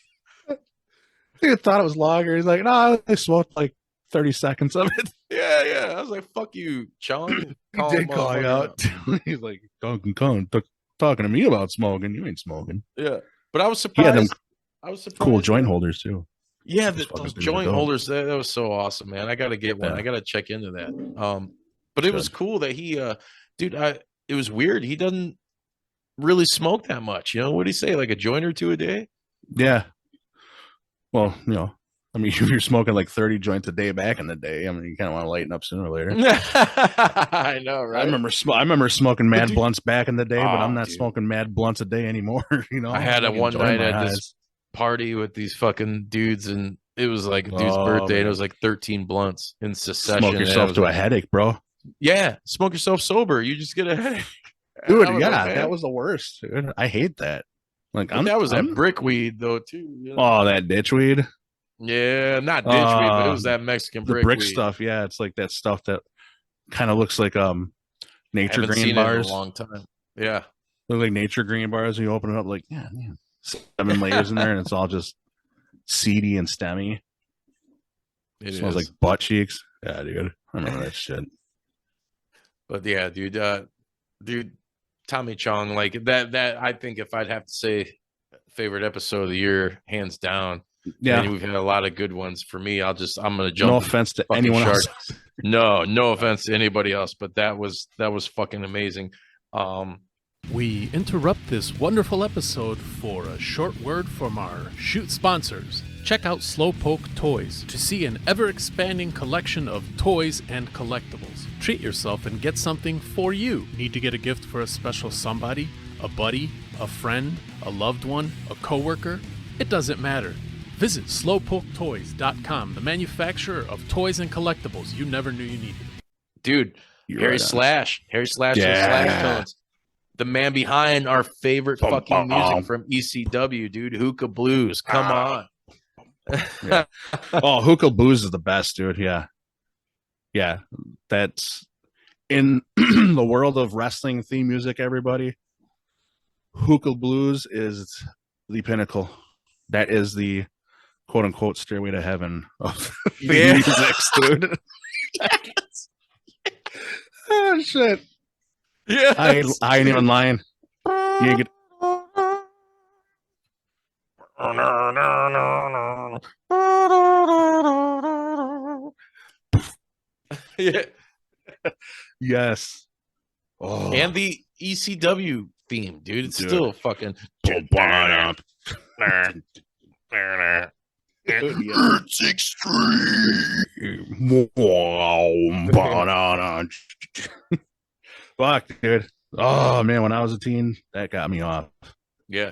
Speaker 4: He thought it was longer. He's like, "No, I only smoked like 30 seconds of it."
Speaker 3: Yeah. I was like, "Fuck you, Chong."
Speaker 4: He did call you out. He's like, Donkey Kong talking to me about smoking. You ain't smoking.
Speaker 3: Yeah, but I was
Speaker 4: He had
Speaker 3: surprised.
Speaker 4: them
Speaker 3: I was surprised.
Speaker 4: cool joint holders too.
Speaker 3: Yeah,
Speaker 4: Those
Speaker 3: those
Speaker 4: things are
Speaker 3: joint
Speaker 4: dope.
Speaker 3: holders, that was so awesome, man. I got to get one.
Speaker 4: Yeah.
Speaker 3: I got to check into that. But it was cool that he, dude, it was weird. He doesn't really smoke that much. You know, what do you say? Like a joint or two a day?
Speaker 4: Yeah. Well, you know, I mean, if you're smoking like 30 joints a day back in the day, I mean, you kind of want to lighten up sooner or later.
Speaker 3: I know, right?
Speaker 4: I remember smoking mad blunts back in the day, but I'm not
Speaker 3: dude.
Speaker 4: smoking mad blunts a day anymore. You know,
Speaker 3: I had a one
Speaker 4: enjoying
Speaker 3: night
Speaker 4: my
Speaker 3: at
Speaker 4: highs.
Speaker 3: this party with these fucking dudes, and it was like a dude's birthday, and it was like 13 blunts in succession.
Speaker 4: Smoke yourself to a headache, bro.
Speaker 3: Yeah, smoke yourself sober. You just get a headache.
Speaker 4: Dude,
Speaker 3: I was
Speaker 4: yeah,
Speaker 3: like, man.
Speaker 4: that was the worst, dude. I hate that. Like,
Speaker 3: But that was that brick weed, though, too. You know?
Speaker 4: Oh, that ditch weed.
Speaker 3: Yeah, not ditch weed, but it was that Mexican
Speaker 4: the
Speaker 3: brick
Speaker 4: brick
Speaker 3: weed.
Speaker 4: stuff. Yeah, it's like that stuff that kind of looks like nature
Speaker 3: Haven't
Speaker 4: green
Speaker 3: seen
Speaker 4: bars.
Speaker 3: it in a long time. Yeah,
Speaker 4: Look like nature green bars. And you open it up, like 7 layers in there, and it's all just seedy and stemmy.
Speaker 3: it
Speaker 4: smells
Speaker 3: is.
Speaker 4: like butt cheeks. Yeah, dude. I remember that shit.
Speaker 3: But yeah, dude, Tommy Chong, like that. I think if I'd have to say favorite episode of the year, hands down.
Speaker 4: Yeah,
Speaker 3: and we've had a lot of good ones. For me, I'm gonna jump.
Speaker 4: no offense to anyone else.
Speaker 3: No offense to anybody else, but that was fucking amazing.
Speaker 5: We interrupt this wonderful episode for a short word from our shoot sponsors. Check out Slowpoke Toys to see an ever-expanding collection of toys and collectibles. Treat yourself and get something for you. Need to get a gift for a special somebody, a buddy, a friend, a loved one, a coworker? It doesn't matter. Visit slowpoketoys.com, the manufacturer of toys and collectibles you never knew you needed.
Speaker 3: Dude, Harry Slash and Slash Tones. The man behind our favorite fucking music from ECW, dude. Hookah Blues. Come on.
Speaker 4: Yeah. Oh, Hookah Blues is the best, dude. Yeah. That's in the world of wrestling theme music, everybody. Hookah Blues is the pinnacle. That is the quote unquote stairway to heaven of theme music, dude. Oh shit.
Speaker 3: Yeah.
Speaker 4: I ain't even lying. You get
Speaker 3: Yeah.
Speaker 4: yes. Oh.
Speaker 3: And the ECW theme, dude. It's still fucking.
Speaker 2: It's extreme.
Speaker 4: Fuck, dude. Oh man, when I was a teen, that got me off.
Speaker 3: Yeah.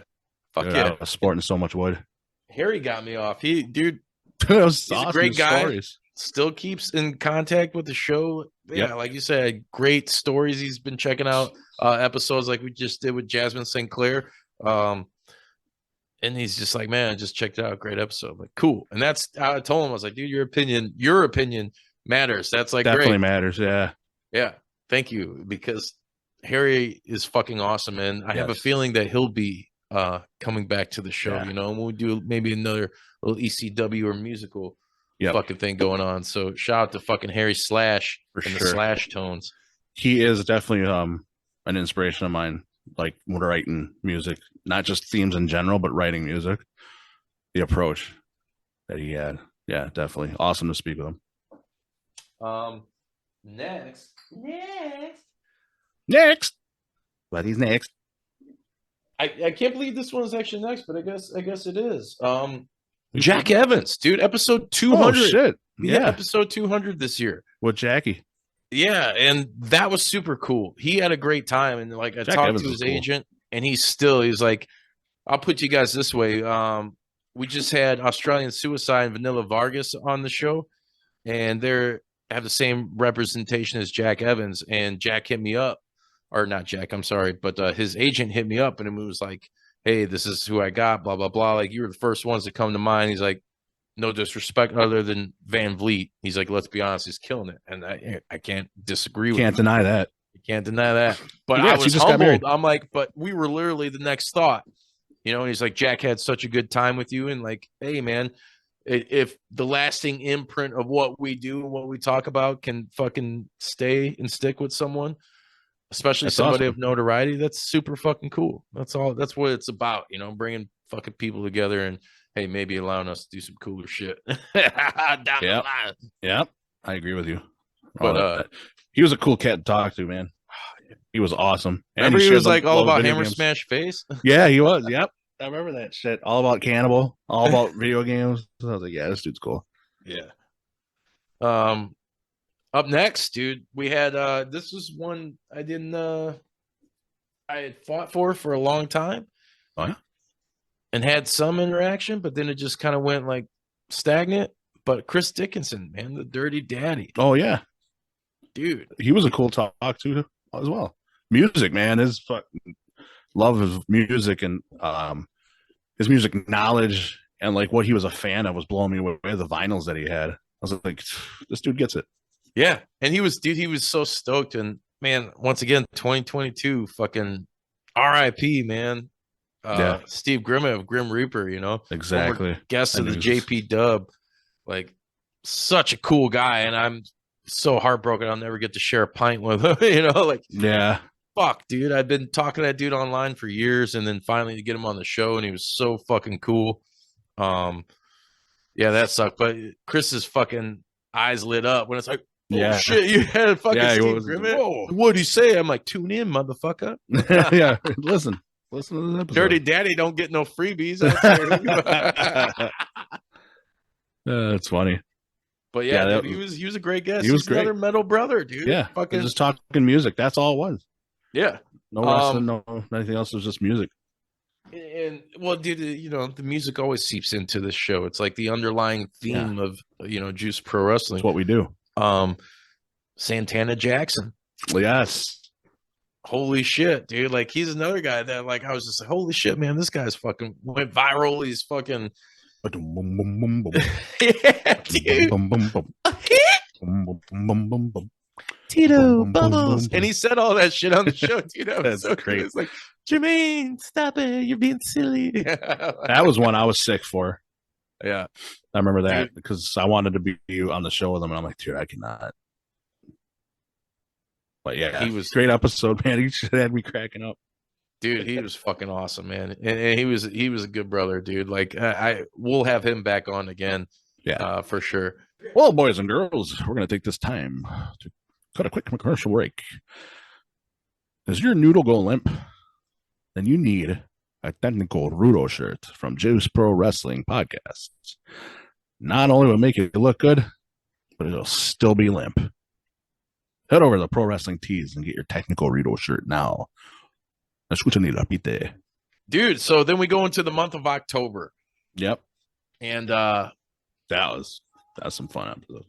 Speaker 3: Fuck
Speaker 4: Dude,
Speaker 3: yeah.
Speaker 4: I was sporting so much wood.
Speaker 3: Harry got me off. Dude,
Speaker 4: He's
Speaker 3: a great guy. Still keeps in contact with the show. Yeah, like you said, great stories. He's been checking out episodes like we just did with Jasmin St. And he's just like, man, I just checked it out. Great episode. I'm like, cool. And that's how I told him. I was like, dude, your opinion matters. That's like
Speaker 4: definitely
Speaker 3: great.
Speaker 4: matters. Yeah.
Speaker 3: Yeah. Thank you. Because Harry is fucking awesome. And I have a feeling that he'll be coming back to the show, you know, and we'll do maybe another little ECW or musical fucking thing going on. So shout out to fucking Harry Slash and the Slash Tones.
Speaker 4: He is definitely an inspiration of mine, like when writing music, not just themes in general, but writing music. The approach that he had. Yeah, definitely. Awesome to speak with him.
Speaker 3: Next.
Speaker 4: But he's next.
Speaker 3: I can't believe this one is actually next, but I guess it is. Jack Evans, dude, episode 200.
Speaker 4: Oh shit.
Speaker 3: Yeah, episode 200 this year.
Speaker 4: With Jackie.
Speaker 3: Yeah, and that was super cool. He had a great time, and like I talked to his agent, and he's like, I'll put you guys this way. We just had Australian Suicide and Vanilla Vargas on the show, and they have the same representation as Jack Evans, and Jack hit me up or not Jack, I'm sorry, but his agent hit me up and it was like, hey, this is who I got, blah, blah, blah. Like, you were the first ones to come to mind. He's like, no disrespect other than Van Vliet. He's like, let's be honest, he's killing it. And I can't disagree with him.
Speaker 4: Can't deny that.
Speaker 3: You can't deny that. But
Speaker 4: Yeah,
Speaker 3: I
Speaker 4: she
Speaker 3: was
Speaker 4: just got married.
Speaker 3: humbled. I'm like, but we were literally the next thought. You know, and he's like, Jack had such a good time with you. And like, hey, man, if the lasting imprint of what we do and what we talk about can fucking stay and stick with someone, especially somebody of notoriety, that's super fucking cool. That's all. That's what it's about, you know, bringing fucking people together and, hey, maybe allowing us to do some cooler shit.
Speaker 4: Yep. I agree with you.
Speaker 3: But
Speaker 4: he was a cool cat to talk to, man. He was awesome.
Speaker 3: Remember, he was like all about Hammer Smash Face.
Speaker 4: Yeah, he was. Yep. I remember that shit. All about Cannibal, all about video games. So I was like, yeah, this dude's cool.
Speaker 3: Yeah. Up next, dude, we had this was one I had fought for a long time.
Speaker 4: Oh, yeah?
Speaker 3: And had some interaction, but then it just kind of went like stagnant. But Chris Dickinson, man, the Dirty Daddy.
Speaker 4: Oh, yeah.
Speaker 3: Dude.
Speaker 4: He was a cool talk to as well. Music, man, his fucking love of music and his music knowledge and like what he was a fan of was blowing me away. The vinyls that he had, I was like, this dude gets it.
Speaker 3: Yeah, and he was so stoked. And man, once again, 2022, fucking R.I.P. man. Steve Grimmett of Grim Reaper, you know,
Speaker 4: exactly.
Speaker 3: Guest of the JPDUB, like such a cool guy, and I'm so heartbroken I'll never get to share a pint with him. You know, like
Speaker 4: yeah.
Speaker 3: Fuck, dude. I've been talking to that dude online for years, and then finally to get him on the show, and he was so fucking cool. Yeah, that sucked. But Chris's fucking eyes lit up when it's like, oh shit, you had a fucking Steve Grimmett. What'd he say? I'm like, tune in, motherfucker.
Speaker 4: Yeah, listen to the episode.
Speaker 3: Dirty Daddy don't get no freebies.
Speaker 4: That's funny.
Speaker 3: But yeah, dude, he was a great guest.
Speaker 4: He was
Speaker 3: great. Another metal brother, dude.
Speaker 4: Yeah, fucking just talking music. That's all it was.
Speaker 3: Yeah.
Speaker 4: No wrestling, no anything else. It was just music.
Speaker 3: And well, dude, you know, the music always seeps into this show. It's like the underlying theme of, you know, Juice Pro Wrestling.
Speaker 4: That's what we do.
Speaker 3: Santana Jackson.
Speaker 4: Yes.
Speaker 3: Holy shit, dude. Like, he's another guy that, like, I was just like, holy shit, man, this guy's fucking went viral. He's fucking yeah, dude. Tito Bubbles. And he said all that shit on the show, dude. That was so great. It's like, Jermaine, stop it. You're being silly.
Speaker 4: That was one I was sick for.
Speaker 3: Yeah.
Speaker 4: I remember that because I wanted to be on the show with him, and I'm like, dude, I cannot. But yeah, he was great episode, man. He should have had me cracking up.
Speaker 3: Dude, he was fucking awesome, man. And he was a good brother, dude. Like, we'll have him back on again. Yeah, for sure.
Speaker 4: Well, boys and girls, we're gonna take this time to cut a quick commercial break. Does your noodle go limp? Then you need a Technical Rudo shirt from Juice Pro Wrestling Podcast. Not only will it make it look good, but it'll still be limp. Head over to the Pro Wrestling Tees and get your Technical Rudo shirt now. Escúchame, repite.
Speaker 3: Dude, so then we go into the month of October.
Speaker 4: Yep.
Speaker 3: And
Speaker 4: that was some fun episode.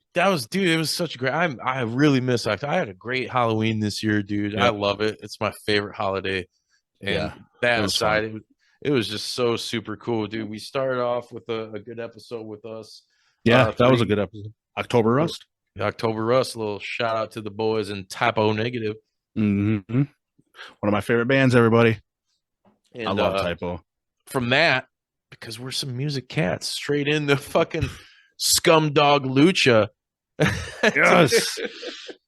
Speaker 3: Dude, it was such a great. I really miss October. I had a great Halloween this year, dude. Yep. I love it. It's my favorite holiday. And that aside, it was just so super cool, dude. We started off with a good episode with us.
Speaker 4: Yeah, that was a good episode. October Rust.
Speaker 3: October Rust. A little shout out to the boys and Typo Negative.
Speaker 4: Mm-hmm. One of my favorite bands, everybody.
Speaker 3: And,
Speaker 4: I love Typo.
Speaker 3: From that, because we're some music cats, straight in the fucking Scumdog Lucha.
Speaker 4: Yes.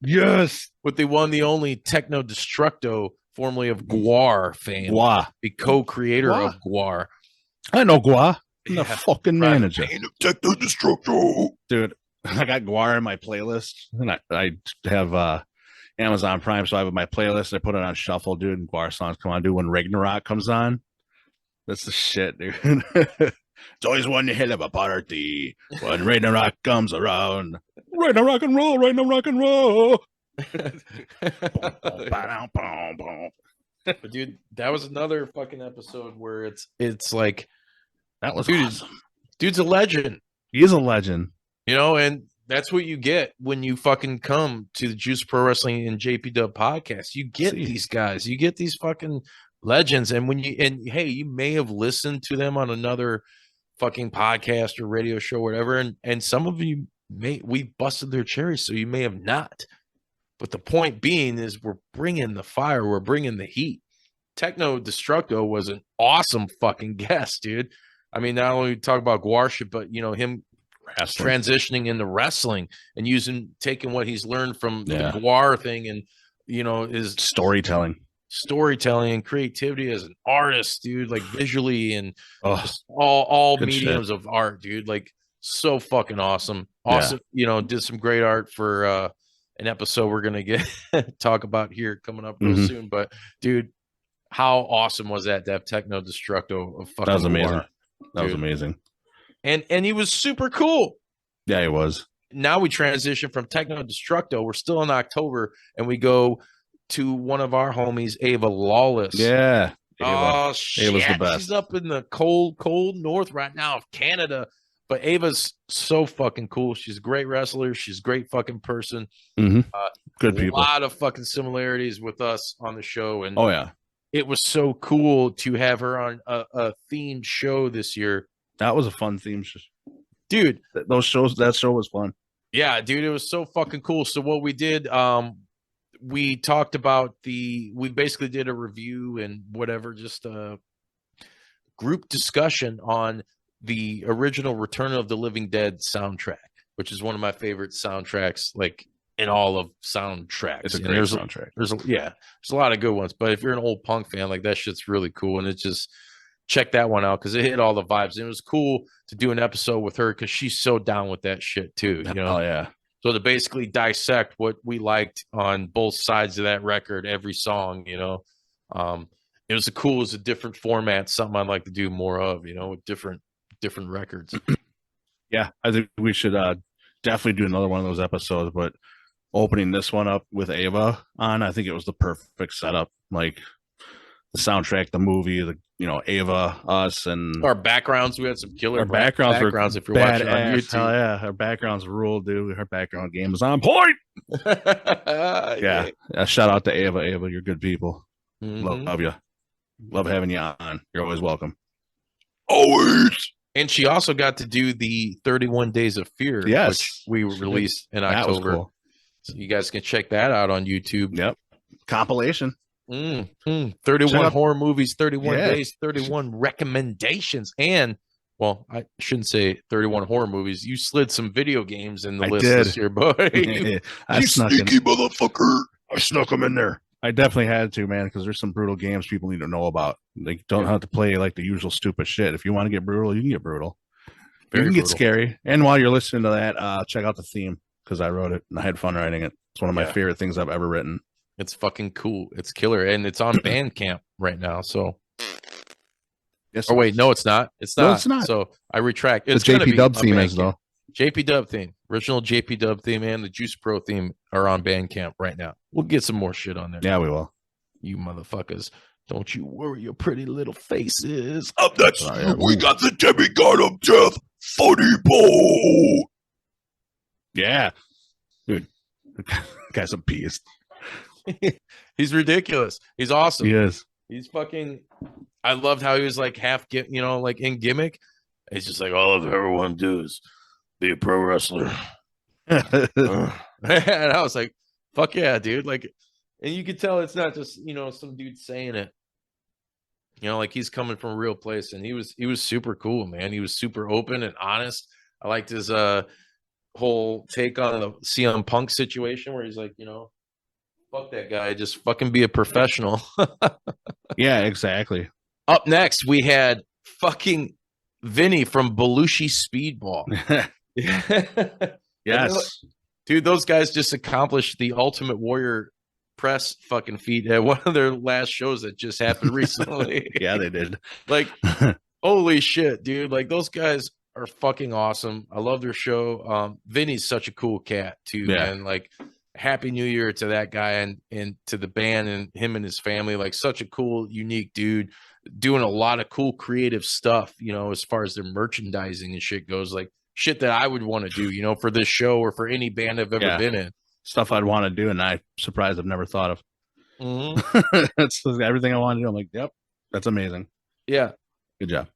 Speaker 4: Yes.
Speaker 3: With the one, the only Techno Destructo, formerly of Guar fame.
Speaker 4: Guar.
Speaker 3: The co-creator of Guar.
Speaker 4: I know Guar. I'm the fucking manager.
Speaker 2: Techno Destructo.
Speaker 4: Dude, I got Guar in my playlist. And I have Amazon Prime, so I have my playlist. I put it on shuffle, dude, and Guar songs come on, dude. When Ragnarok comes on, that's the shit, dude. It's always one hell of a party when Ragnarok comes around. Ragnarok and roll, Ragnarok and roll.
Speaker 3: But dude, that was another fucking episode where it's like
Speaker 4: that was awesome.
Speaker 3: Dude's a legend.
Speaker 4: He is a legend.
Speaker 3: You know, and That's what you get when you fucking come to the Juice Pro Wrestling and JPDUB podcast. You get these guys, you get these fucking legends. And hey, you may have listened to them on another fucking podcast or radio show or whatever. And some of you we busted their cherries, so you may have not. But the point being is we're bringing the fire, we're bringing the heat. Techno Destructo was an awesome fucking guest, dude. I mean, not only talk about Guarship, but him transitioning into wrestling and taking what he's learned from the Guar thing and his storytelling and creativity as an artist, dude, like visually and just all mediums of art, dude, like so fucking awesome. Did some great art for an episode we're gonna get talk about here coming up real soon. But dude, how awesome was that to have Techno Destructo of fucking
Speaker 4: that was amazing
Speaker 3: Guar,
Speaker 4: that was amazing.
Speaker 3: And he was super cool.
Speaker 4: Yeah, he was.
Speaker 3: Now we transition from Techno Destructo. We're still in October, and we go to one of our homies, Ava Lawless.
Speaker 4: Yeah.
Speaker 3: Ava. Oh, shit. Ava's the best. She's up in the cold north right now of Canada. But Ava's so fucking cool. She's a great wrestler. She's a great fucking person.
Speaker 4: Mm-hmm. Good people.
Speaker 3: A lot of fucking similarities with us on the show. And it was so cool to have her on a themed show this year.
Speaker 4: That was a fun theme show.
Speaker 3: Dude.
Speaker 4: That show was fun.
Speaker 3: Yeah, dude, it was so fucking cool. So what we did, we talked about we basically did a review and whatever, just a group discussion on the original Return of the Living Dead soundtrack, which is one of my favorite soundtracks, like in all of soundtracks.
Speaker 4: It's a great soundtrack.
Speaker 3: There's a lot of good ones, but if you're an old punk fan, like that shit's really cool. And it's just check that one out because it hit all the vibes. And it was cool to do an episode with her because she's so down with that shit too.
Speaker 4: Oh yeah.
Speaker 3: So to basically dissect what we liked on both sides of that record, every song, it was it was a different format, something I'd like to do more of, with different records.
Speaker 4: Yeah, I think we should definitely do another one of those episodes. But opening this one up with Ava on, I think it was the perfect setup. Like the soundtrack, the movie, Ava, us, and
Speaker 3: our backgrounds. We had some killer
Speaker 4: backgrounds.
Speaker 3: If you're watching on YouTube,
Speaker 4: hell yeah, our backgrounds rule, dude. Her background game is on point. Yeah. Shout out to Ava. Ava, you're good people. Love you. Love having you on. You're always welcome.
Speaker 2: Always.
Speaker 3: And she also got to do the 31 Days of Fear, which we released in October.
Speaker 4: That was cool.
Speaker 3: So you guys can check that out on YouTube.
Speaker 4: Yep. Compilation.
Speaker 3: 31 horror movies, 31 days, 31 recommendations. And, well, I shouldn't say 31 horror movies. You slid some video games in the list this year, boy.
Speaker 2: You sneaky motherfucker. I snuck them in there.
Speaker 4: I definitely had to, man, because there's some brutal games people need to know about. They don't have to play like the usual stupid shit. If you want to get brutal, you can get brutal. You can get scary. And while you're listening to that, check out the theme because I wrote it and I had fun writing it. It's one of my favorite things I've ever written.
Speaker 3: It's fucking cool. It's killer. And it's on Bandcamp right now. So,
Speaker 4: yes.
Speaker 3: Or wait, no, it's not. It's not.
Speaker 4: No, it's not.
Speaker 3: So I retract. It's
Speaker 4: the JPDUB theme is, though.
Speaker 3: JPDUB theme, original JPDUB theme, and the Juice Pro theme are on Bandcamp right now. We'll get some more shit on there.
Speaker 4: Yeah, we will.
Speaker 3: You motherfuckers. Don't you worry your pretty little faces.
Speaker 2: Up next, we got the demigod of death, Funnybone.
Speaker 4: Yeah. Dude, the guy's a beast.
Speaker 3: He's ridiculous. He's awesome.
Speaker 4: He is.
Speaker 3: He's fucking. I loved how he was like half, like in gimmick. He's just like, all I've ever wanted to do is be a pro wrestler. And I was like, fuck yeah, dude. Like, and you could tell it's not just, some dude saying it. Like he's coming from a real place, and he was super cool, man. He was super open and honest. I liked his whole take on the CM Punk situation where he's like, fuck that guy, just fucking be a professional.
Speaker 4: Yeah, exactly.
Speaker 3: Up next, we had fucking Vinny from Belushi Speedball.
Speaker 4: Yes.
Speaker 3: Dude, those guys just accomplished the Ultimate Warrior press fucking feat at one of their last shows that just happened recently.
Speaker 4: Yeah, they did.
Speaker 3: Like, holy shit, dude. Like, those guys are fucking awesome. I love their show. Vinny's such a cool cat, too, man. Like, Happy New Year to that guy and to the band and him and his family. Like, such a cool, unique dude doing a lot of cool creative stuff, as far as their merchandising and shit goes. Like, shit that I would want to do, you know, for this show or for any band I've ever been in.
Speaker 4: Stuff I'd want to do, and I'm surprised I've never thought of.
Speaker 3: Mm-hmm.
Speaker 4: That's everything I want to do. I'm like, yep, that's amazing.
Speaker 3: Yeah.
Speaker 4: Good job.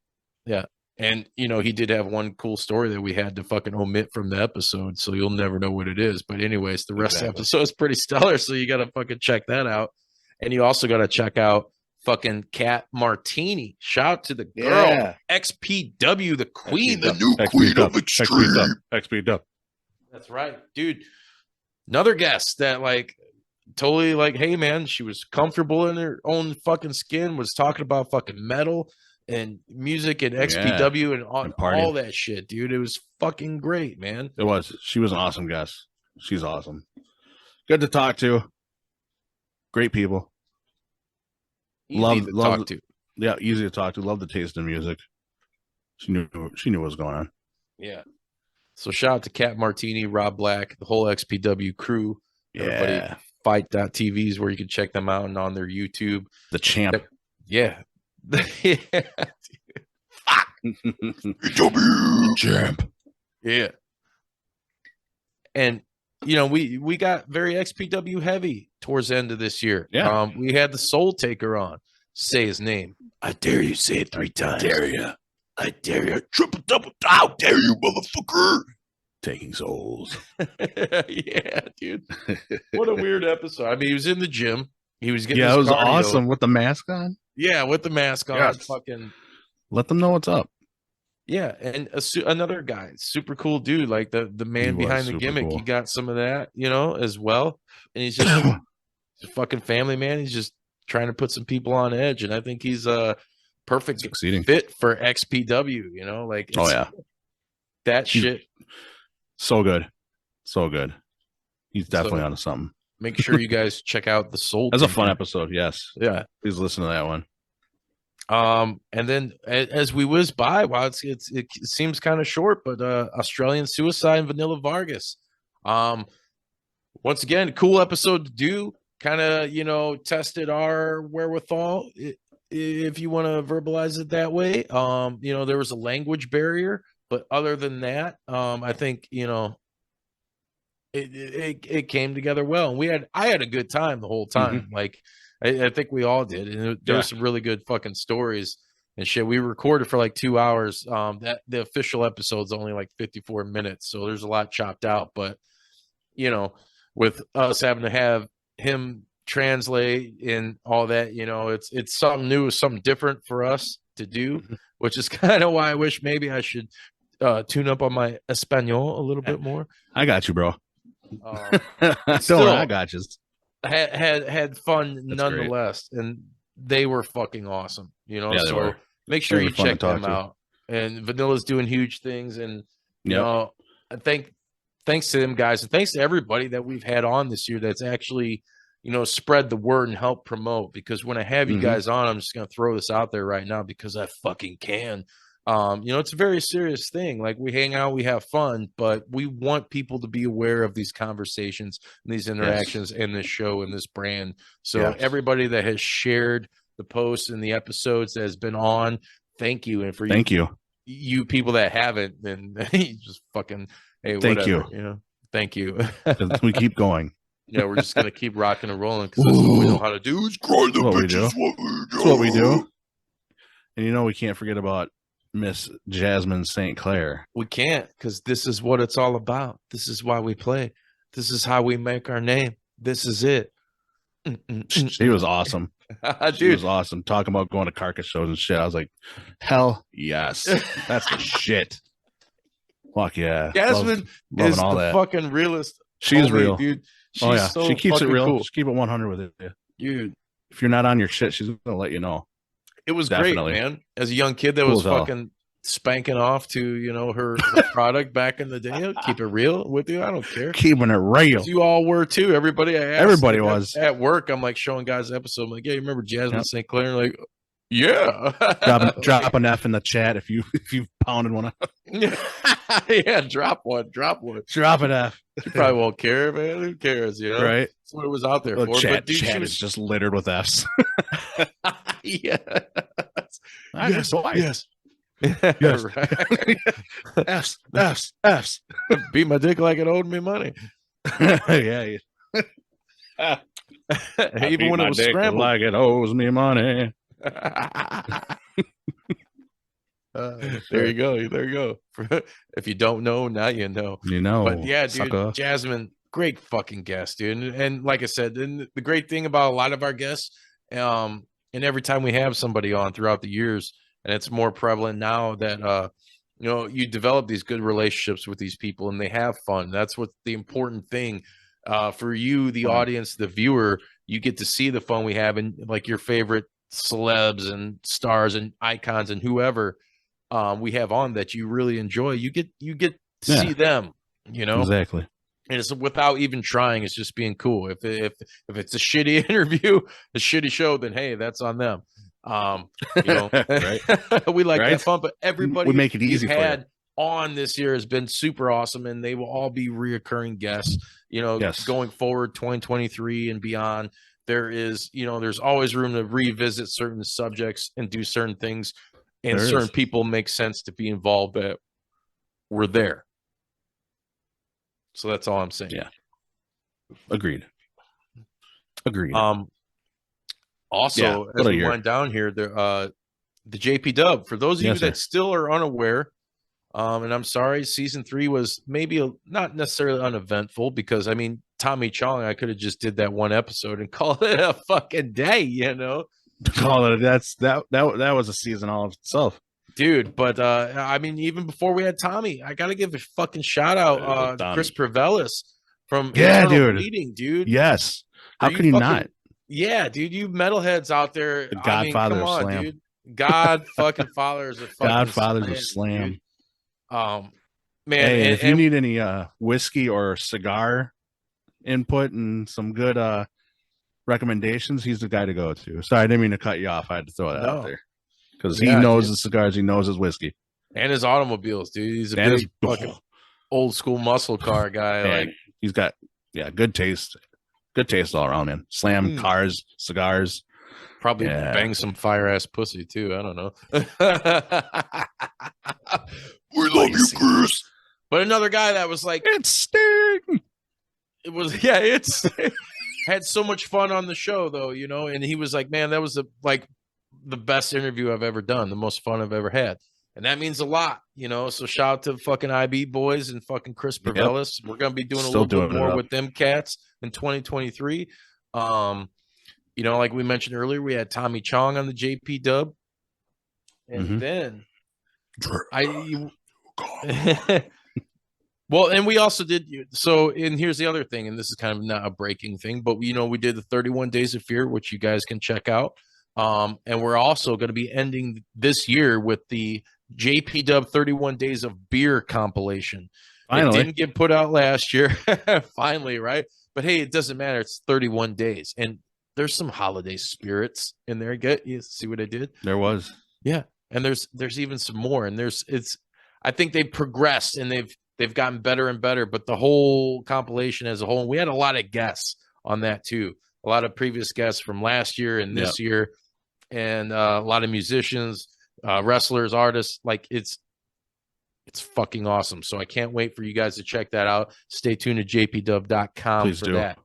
Speaker 3: Yeah. And, you know, he did have one cool story that we had to fucking omit from the episode, so you'll never know what it is. But anyways, the rest of the episode is pretty stellar, so you got to fucking check that out. And you also got to check out fucking Cat Martini. Shout out to the girl, XPW, the queen,
Speaker 2: the new queen of extreme.
Speaker 4: XPW.
Speaker 3: That's right, dude. Another guest that like totally like, hey man, she was comfortable in her own fucking skin, was talking about fucking metal and music and XPW and all that shit, dude. It was fucking great, man.
Speaker 4: It was. She was an awesome guest. She's awesome. Good to talk to. Great people.
Speaker 3: Easy to talk to.
Speaker 4: Yeah, easy to talk to. Love the taste in music. She knew what was going on.
Speaker 3: Yeah. So shout out to Cat Martini, Rob Black, the whole XPW crew. Everybody, Fight.tv is where you can check them out and on their YouTube.
Speaker 4: The champ.
Speaker 3: Yeah.
Speaker 4: Champ.
Speaker 3: Yeah. And you know, we got very XPW heavy towards the end of this year.
Speaker 4: Yeah.
Speaker 3: We had the Soul Taker on. Say his name. I dare you say it 3 times.
Speaker 2: I dare you. I dare you. Triple double. How dare you, motherfucker?
Speaker 4: Taking souls.
Speaker 3: Yeah, dude. What a weird episode. I mean, he was in the gym. He was getting
Speaker 4: it was
Speaker 3: cardio.
Speaker 4: awesome with the mask on.
Speaker 3: Yeah, with the mask on.
Speaker 4: Yes.
Speaker 3: Fucking.
Speaker 4: Let them know what's up.
Speaker 3: Yeah, and another guy, super cool dude, like the man behind the gimmick.
Speaker 4: Cool.
Speaker 3: He got some of that, you know, as well. And he's just he's a fucking family man. He's just trying to put some people on edge, and I think he's a perfect fit for XPW. You know, like that shit.
Speaker 4: So good, so good. He's definitely onto something.
Speaker 3: Make sure you guys check out the Soul.
Speaker 4: That's a fun episode. Yes.
Speaker 3: Yeah.
Speaker 4: Please listen to that one.
Speaker 3: And then as we whiz by, wow, it seems kind of short, but Australian Suicide and Vanilla Vargas. Once again, cool episode to do. Kind of, you know, tested our wherewithal, if you want to verbalize it that way. You know, there was a language barrier, but other than that, I think, you know, it came together well. And I had a good time the whole time.
Speaker 4: Mm-hmm.
Speaker 3: Like, I think we all did. And there were some really good fucking stories and shit. We recorded for like 2 hours. That the official episode's only like 54 minutes. So there's a lot chopped out. But, you know, with us having to have him translate and all that, you know, it's something new, something different for us to do, which is kind of why I wish maybe I should tune up on my Espanol a little bit more.
Speaker 4: I got you, bro.
Speaker 3: Still,
Speaker 4: I got you.
Speaker 3: Had fun.
Speaker 4: That's
Speaker 3: nonetheless, great. And they were fucking awesome, you know. So make sure you check them out. And Vanilla's doing huge things, and you know, thanks to them guys, and thanks to everybody that we've had on this year that's actually, you know, spread the word and help promote. Because when I have you guys on, I'm just gonna throw this out there right now because I fucking can. You know, it's a very serious thing. Like, we hang out, we have fun, but we want people to be aware of these conversations and these interactions in this show and this brand. So everybody that has shared the posts and the episodes that has been on, thank you. And for you people that haven't, then you just fucking, hey,
Speaker 4: thank
Speaker 3: you know, thank you.
Speaker 4: We keep going.
Speaker 3: Yeah, we're just gonna keep rocking and rolling because that's what we know how to do.
Speaker 2: It's grind the bitches.
Speaker 4: That's what we do. And you know, we can't forget about Miss Jasmin St. Clair.
Speaker 3: We can't, because this is what it's all about. This is why we play. This is how we make our name. This is it.
Speaker 4: She was awesome.
Speaker 3: Dude.
Speaker 4: She was awesome. Talking about going to carcass shows and shit. I was like, hell yes. That's the shit. Fuck yeah.
Speaker 3: Jasmine is all the fucking realist.
Speaker 4: She's real.
Speaker 3: Dude. She's so
Speaker 4: she keeps it real.
Speaker 3: Cool.
Speaker 4: Just keep it 100 with it.
Speaker 3: Dude.
Speaker 4: If you're not on your shit, she's going to let you know.
Speaker 3: It was great, man. As a young kid that was fucking spanking off to, you know, her product back in the day. I'll keep it real with you. I don't care.
Speaker 4: Keeping it real.
Speaker 3: You all were too. Everybody
Speaker 4: was.
Speaker 3: At work, I'm like showing guys the episode. I'm like, yeah, you remember Jasmin St. Clair? Like, yeah.
Speaker 4: drop an F in the chat if you've pounded one up.
Speaker 3: Yeah, drop one. Drop
Speaker 4: an F.
Speaker 3: You probably won't care, man. Who cares? You know,
Speaker 4: right?
Speaker 3: That's what it was out there for.
Speaker 4: Chat is just littered with Fs.
Speaker 3: Yeah.
Speaker 4: Yes. Yes.
Speaker 3: Right.
Speaker 4: F's.
Speaker 3: Beat my dick like it owed me money.
Speaker 4: Yeah.
Speaker 3: Even when it was scrambled.
Speaker 4: like it owes me money.
Speaker 3: There you go. There you go. If you don't know, now you know.
Speaker 4: You know.
Speaker 3: But yeah, dude,
Speaker 4: sucker.
Speaker 3: Jasmin, great fucking guest, dude. And like I said, and the great thing about a lot of our guests, and every time we have somebody on throughout the years, and it's more prevalent now that you develop these good relationships with these people and they have fun. That's what the important thing. For you, the audience, the viewer, you get to see the fun we have, and like your favorite celebs and stars and icons and whoever we have on that you really enjoy. You get to see them,
Speaker 4: Exactly.
Speaker 3: And it's without even trying. It's just being cool. If it's a shitty interview, a shitty show, then hey, that's on them.
Speaker 4: Right.
Speaker 3: We like that fun, but everybody
Speaker 4: we make it easy
Speaker 3: we've
Speaker 4: for
Speaker 3: had on this year has been super awesome, and they will all be reoccurring guests. Going forward, 2023 and beyond. There's always room to revisit certain subjects and do certain things, and certain people make sense to be involved. That we're there. So that's all I'm saying.
Speaker 4: Yeah. Agreed.
Speaker 3: Also, as we wind down here, the JPDUB, for those of you that still are unaware, and I'm sorry, season 3 was maybe not necessarily uneventful, because I mean, Tommy Chong, I could have just did that one episode and called it a fucking day,
Speaker 4: Call it that was a season all of itself.
Speaker 3: Dude, but I mean, even before we had Tommy, I gotta give a fucking shout out to Chris Pervelis from Meeting, dude.
Speaker 4: Yes. How could you not?
Speaker 3: Yeah, dude, you metalheads out there.
Speaker 4: The Godfather of Slam.
Speaker 3: Dude. God fucking fathers of fucking
Speaker 4: Godfathers of Slam.
Speaker 3: Man,
Speaker 4: hey, if you need any whiskey or cigar input and some good recommendations, he's the guy to go to. Sorry, I didn't mean to cut you off. I had to throw that out there. Because he knows his cigars, he knows his whiskey.
Speaker 3: And his automobiles, dude. He's a big fucking old school muscle car guy.
Speaker 4: Like he's got good taste. Good taste all around, man. Slam cars, cigars.
Speaker 3: Probably bang some fire ass pussy too. I don't know.
Speaker 2: We love you, Chris.
Speaker 3: But another guy that was like,
Speaker 4: it's Sting.
Speaker 3: It was it's had so much fun on the show though, and he was like, man, that was the best interview I've ever done, the most fun I've ever had. And that means a lot, so shout out to fucking IB boys and fucking Chris Pervelis. We're going to be doing a little bit more with them cats in 2023. Like we mentioned earlier, we had Tommy Chong on the JPDUB. And then well, and we also did and here's the other thing, and this is kind of not a breaking thing, but we did the 31 Days of Fear, which you guys can check out. And we're also going to be ending this year with the JPDUB 31 Days of Beer compilation. Finally. It didn't get put out last year. Finally, right? But hey, it doesn't matter. It's 31 days. And there's some holiday spirits in there. You see what I did?
Speaker 4: There was.
Speaker 3: Yeah. And there's even some more. And I think they've progressed and they've gotten better and better. But the whole compilation as a whole, and we had a lot of guests on that too. A lot of previous guests from last year and this year. And a lot of musicians, wrestlers, artists. Like it's fucking awesome. So I can't wait for you guys to check that out. Stay tuned to jpdub.com for that.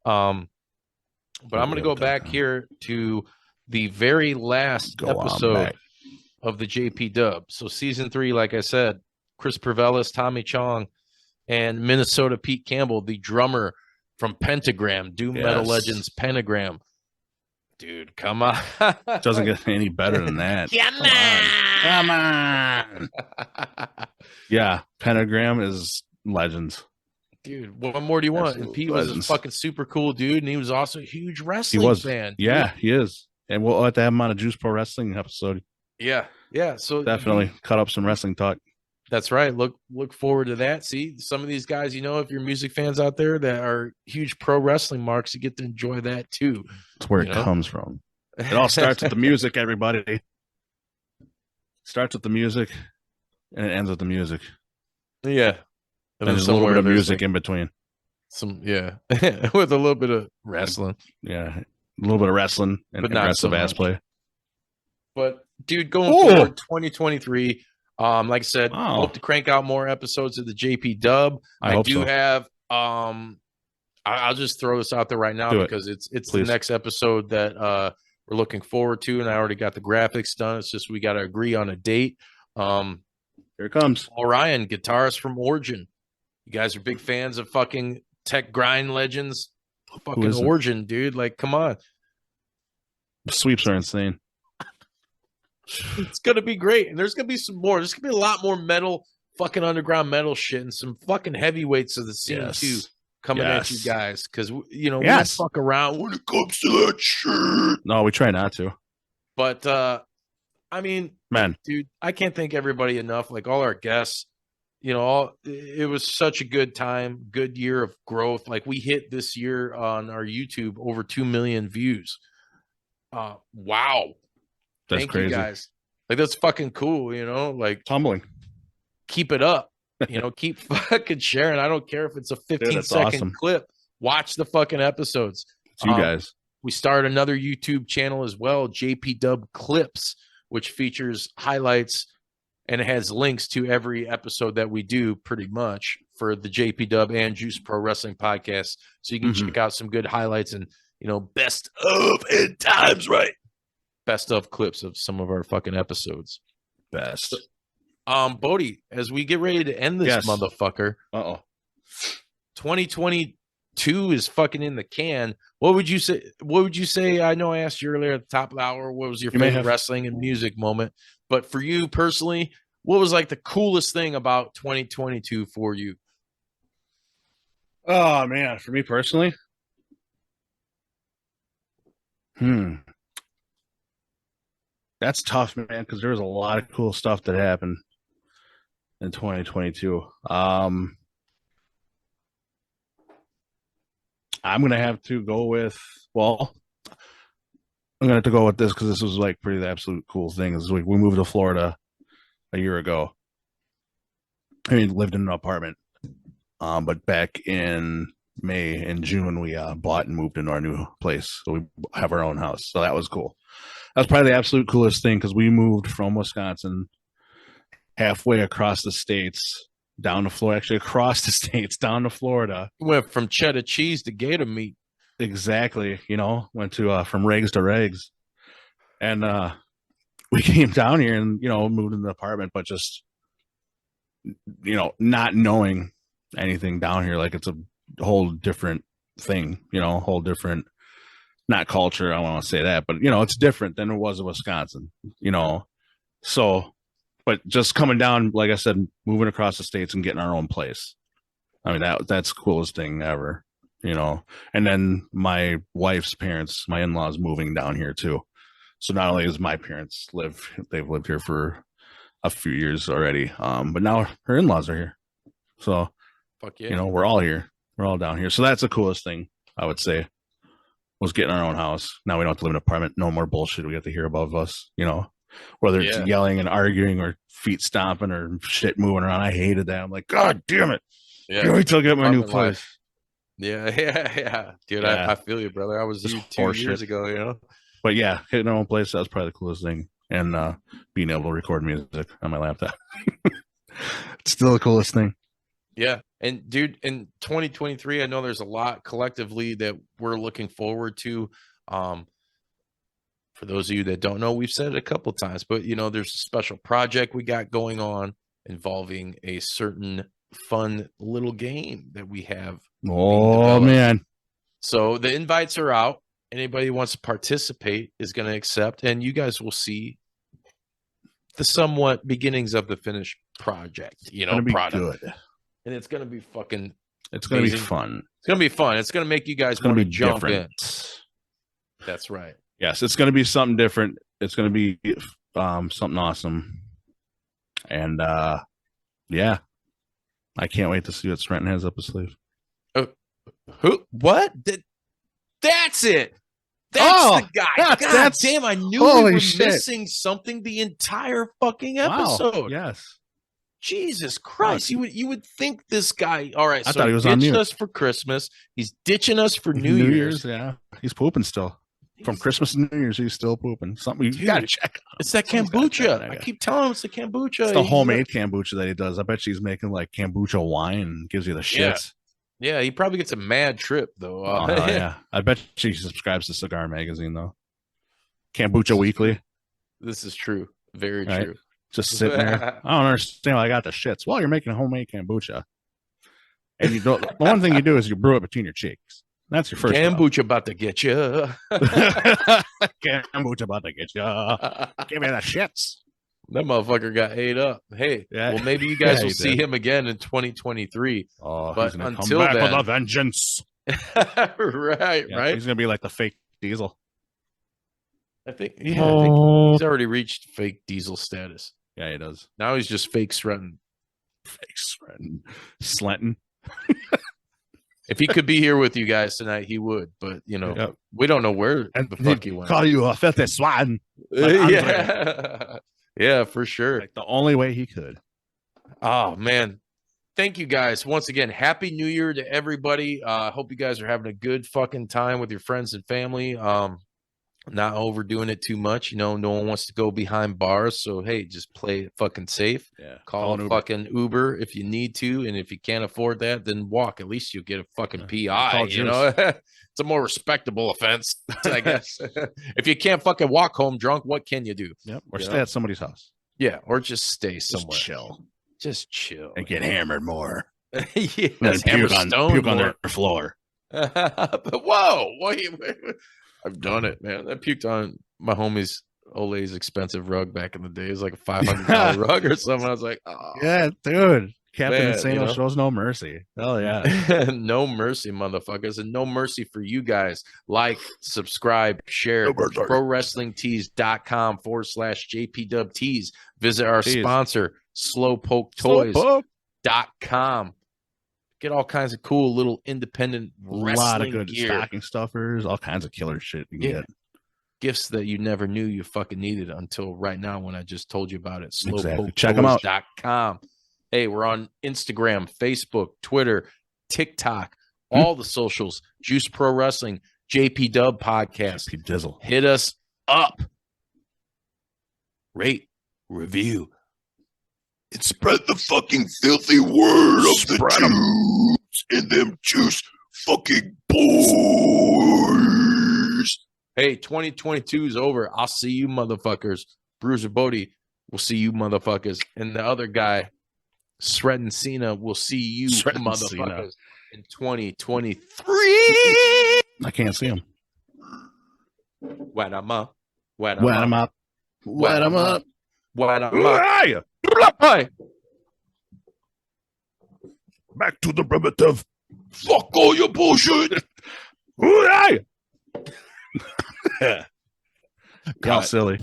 Speaker 3: But I'm going to go back here to the very last episode of the JPDUB. So season 3, like I said, Chris Pervelis, Tommy Chong, and Minnesota Pete Campbell, the drummer from Pentagram, Doom Metal Legends Pentagram. Dude, come on.
Speaker 4: It doesn't get any better than that. Come on. Yeah, Pentagram is legends.
Speaker 3: Dude, what more do you want? And Pete was a fucking super cool dude, and he was also a huge wrestling fan.
Speaker 4: Yeah, he is. And we'll have to have him on a Juice Pro Wrestling episode.
Speaker 3: Yeah. So
Speaker 4: definitely cut up some wrestling talk.
Speaker 3: That's right. Look forward to that. See, some of these guys, if you're music fans out there that are huge pro wrestling marks, you get to enjoy that too.
Speaker 4: That's where it comes from. It all starts with the music, everybody. It starts with the music and it ends with the music.
Speaker 3: Yeah.
Speaker 4: And there's a little bit of music in between.
Speaker 3: With a little bit of wrestling.
Speaker 4: Yeah. A little bit of wrestling and aggressive ass play.
Speaker 3: But dude, going forward, 2023. Like I said, hope to crank out more episodes of the JPDUB. I do have. I'll just throw this out there right now because it's the next episode that we're looking forward to, and I already got the graphics done. It's just we got to agree on a date. Here
Speaker 4: it comes.
Speaker 3: Orion, guitarist from Origin. You guys are big fans of fucking tech grind legends. Fucking Origin, dude. Like, come on.
Speaker 4: The sweeps are insane.
Speaker 3: It's gonna be great, and there's gonna be some more. There's gonna be a lot more metal, fucking underground metal shit, and some fucking heavyweights of the scene too coming at you guys. Because we don't fuck around when it comes to that shit.
Speaker 4: No, we try not to.
Speaker 3: But I mean,
Speaker 4: man,
Speaker 3: dude, I can't thank everybody enough. Like all our guests, it was such a good time, good year of growth. Like we hit this year on our YouTube over 2 million views. Wow.
Speaker 4: That's
Speaker 3: Thank
Speaker 4: crazy.
Speaker 3: you guys. Like that's fucking cool, like
Speaker 4: humbling.
Speaker 3: Keep it up. Keep fucking sharing. I don't care if it's a 15-second clip. Watch the fucking episodes.
Speaker 4: It's you guys.
Speaker 3: We started another YouTube channel as well, JPDUB Clips, which features highlights and it has links to every episode that we do pretty much for the JPDUB and Juice Pro Wrestling podcast. So you can check out some good highlights and, best of in times, right? Best of clips of some of our fucking episodes.
Speaker 4: Best.
Speaker 3: Bodi, as we get ready to end this motherfucker. 2022 is fucking in the can. What would you say? I know I asked you earlier at the top of the hour, what was your favorite wrestling and music moment? But for you personally, what was like the coolest thing about 2022 for you?
Speaker 4: Oh man, for me personally. That's tough, man, because there was a lot of cool stuff that happened in 2022. I'm going to have to go with, I'm going to have to go with this because this was like pretty the absolute cool thing. Is we moved to Florida a year ago. I mean, lived in an apartment. But back in May and June, we bought and moved into our new place. So we have our own house. So that was cool. That was probably the absolute coolest thing because we moved from Wisconsin halfway across the states down to Florida, actually across the states down to Florida.
Speaker 3: Went from cheddar cheese to gator meat.
Speaker 4: Exactly. Went to from regs to regs. And we came down here and, moved in the apartment, but just, not knowing anything down here. Like it's a whole different thing, whole different, not culture. I don't want to say that, but it's different than it was in Wisconsin, so, but just coming down, like I said, moving across the states and getting our own place. I mean, that's the coolest thing ever, and then my wife's parents, my in-laws moving down here too. So not only does my parents they've lived here for a few years already. But now her in-laws are here. So,
Speaker 3: fuck yeah.
Speaker 4: We're all here. We're all down here. So that's the coolest thing I would say. Was getting our own house. Now we don't have to live in an apartment. No more bullshit we have to hear above us, whether it's yelling and arguing or feet stomping or shit moving around. I hated that. I'm like, God damn it.
Speaker 3: Yeah.
Speaker 4: Wait till I get my new place.
Speaker 3: Yeah. Dude, I feel you, brother. I was you 2 years ago,
Speaker 4: But yeah, hitting our own place, that was probably the coolest thing. And being able to record music on my laptop. It's still the coolest thing.
Speaker 3: Yeah. And dude, in 2023, I know there's a lot collectively that we're looking forward to. For those of you that don't know, we've said it a couple of times, but there's a special project we got going on involving a certain fun little game that we have.
Speaker 4: Oh man.
Speaker 3: So the invites are out. Anybody who wants to participate is going to accept, and you guys will see the somewhat beginnings of the finished project, product. Good. And it's going to be fucking
Speaker 4: It's going to be fun.
Speaker 3: It's going to be fun. It's going to make you guys want to jump in. That's right.
Speaker 4: Yes, it's going to be something different. It's going to be something awesome. And yeah, I can't wait to see what Renton has up his sleeve.
Speaker 3: Who? What? That's it. That's the guy. God damn, I knew we were missing something the entire fucking episode.
Speaker 4: Wow. Yes.
Speaker 3: Jesus Christ. You would think this guy, all right,
Speaker 4: I
Speaker 3: so
Speaker 4: thought he was
Speaker 3: ditched
Speaker 4: on mute.
Speaker 3: us for Christmas. He's ditching us for New Year's.
Speaker 4: Yeah. He's pooping still. From Christmas to New Year's, he's still pooping. Something you gotta check out.
Speaker 3: It's that kombucha. I keep telling him it's the kombucha.
Speaker 4: It's the homemade kombucha that he does. I bet she's making like kombucha wine and gives you the shits.
Speaker 3: Yeah, he probably gets a mad trip though.
Speaker 4: Yeah, I bet she subscribes to Cigar Magazine though. Kombucha Weekly.
Speaker 3: This is true. Very true.
Speaker 4: Just sitting there. I don't understand why I got the shits. Well, you're making a homemade kombucha, and you don't. The one thing you do is you brew it between your cheeks. That's your first.
Speaker 3: Kombucha about to get you.
Speaker 4: Kombucha about to get you. Give me the shits.
Speaker 3: That motherfucker got ate up. Hey, well, maybe you guys will see him again in 2023.
Speaker 4: Oh,
Speaker 3: but
Speaker 4: he's gonna
Speaker 3: until
Speaker 4: come back
Speaker 3: then,
Speaker 4: with a vengeance.
Speaker 3: right.
Speaker 4: He's gonna be like the fake Diesel.
Speaker 3: I think he's already reached fake Diesel status.
Speaker 4: Yeah, he does.
Speaker 3: Now he's just fake Sretton.
Speaker 4: Fake Sretton. Slenton.
Speaker 3: If he could be here with you guys tonight, he would. But, we don't know where the fuck he went.
Speaker 4: Call you a filthy swine.
Speaker 3: Yeah, for sure.
Speaker 4: Like the only way he could.
Speaker 3: Oh, man. Thank you guys. Once again, Happy New Year to everybody. Hope you guys are having a good fucking time with your friends and family. Not overdoing it too much. No one wants to go behind bars. So, hey, just play it fucking safe.
Speaker 4: Yeah.
Speaker 3: Call a fucking Uber if you need to. And if you can't afford that, then walk. At least you'll get a fucking PI, It's a more respectable offense, I guess. If you can't fucking walk home drunk, what can you do?
Speaker 4: Yep. Or stay at somebody's house.
Speaker 3: Yeah. Or just stay somewhere.
Speaker 4: Just chill.
Speaker 2: And get hammered more.
Speaker 3: Yeah.
Speaker 4: Puke on their floor.
Speaker 3: But whoa. Wait. I've done it, man. I puked on my homie's Olay's expensive rug back in the day. It was like a $500 rug or something. I was like, oh.
Speaker 4: Yeah, dude. Captain Insano shows no mercy. Hell yeah.
Speaker 3: No mercy, motherfuckers. And no mercy for you guys. Like, subscribe, share. ProWrestlingTees.com/JPDUB Visit our sponsor, SlowPokeToys.com. Get all kinds of cool little independent wrestling
Speaker 4: a lot of good
Speaker 3: gear.
Speaker 4: stocking stuffers, all kinds of killer shit you can get.
Speaker 3: Gifts that you never knew you fucking needed until right now when I just told you about it.
Speaker 4: Exactly. Check them out.
Speaker 3: SlowPokeToys.com. Hey, we're on Instagram, Facebook, Twitter, TikTok, all the socials. Juice Pro Wrestling, JPDUB Podcast.
Speaker 4: Dizzle.
Speaker 3: Hit us up. Rate, review.
Speaker 2: And spread the fucking filthy word of the Jews and them Juice fucking boys.
Speaker 3: Hey, 2022 is over. I'll see you motherfuckers. Bruiser Bodi will see you motherfuckers. And the other guy, Sretton Cena, will see you motherfuckers in 2023.
Speaker 4: I can't see him.
Speaker 3: Wet 'em up.
Speaker 4: Wet 'em up.
Speaker 3: Wet 'em up. Wet 'em
Speaker 4: Where
Speaker 3: up.
Speaker 4: are you?
Speaker 3: Hi.
Speaker 2: Back to the primitive. Fuck all your bullshit.
Speaker 4: Who are you? How silly.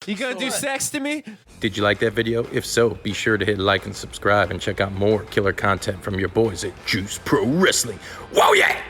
Speaker 6: You gonna do sex to me?
Speaker 3: Did you like that video? If so, be sure to hit like and subscribe and check out more killer content from your boys at Juice Pro Wrestling. Whoa, yeah!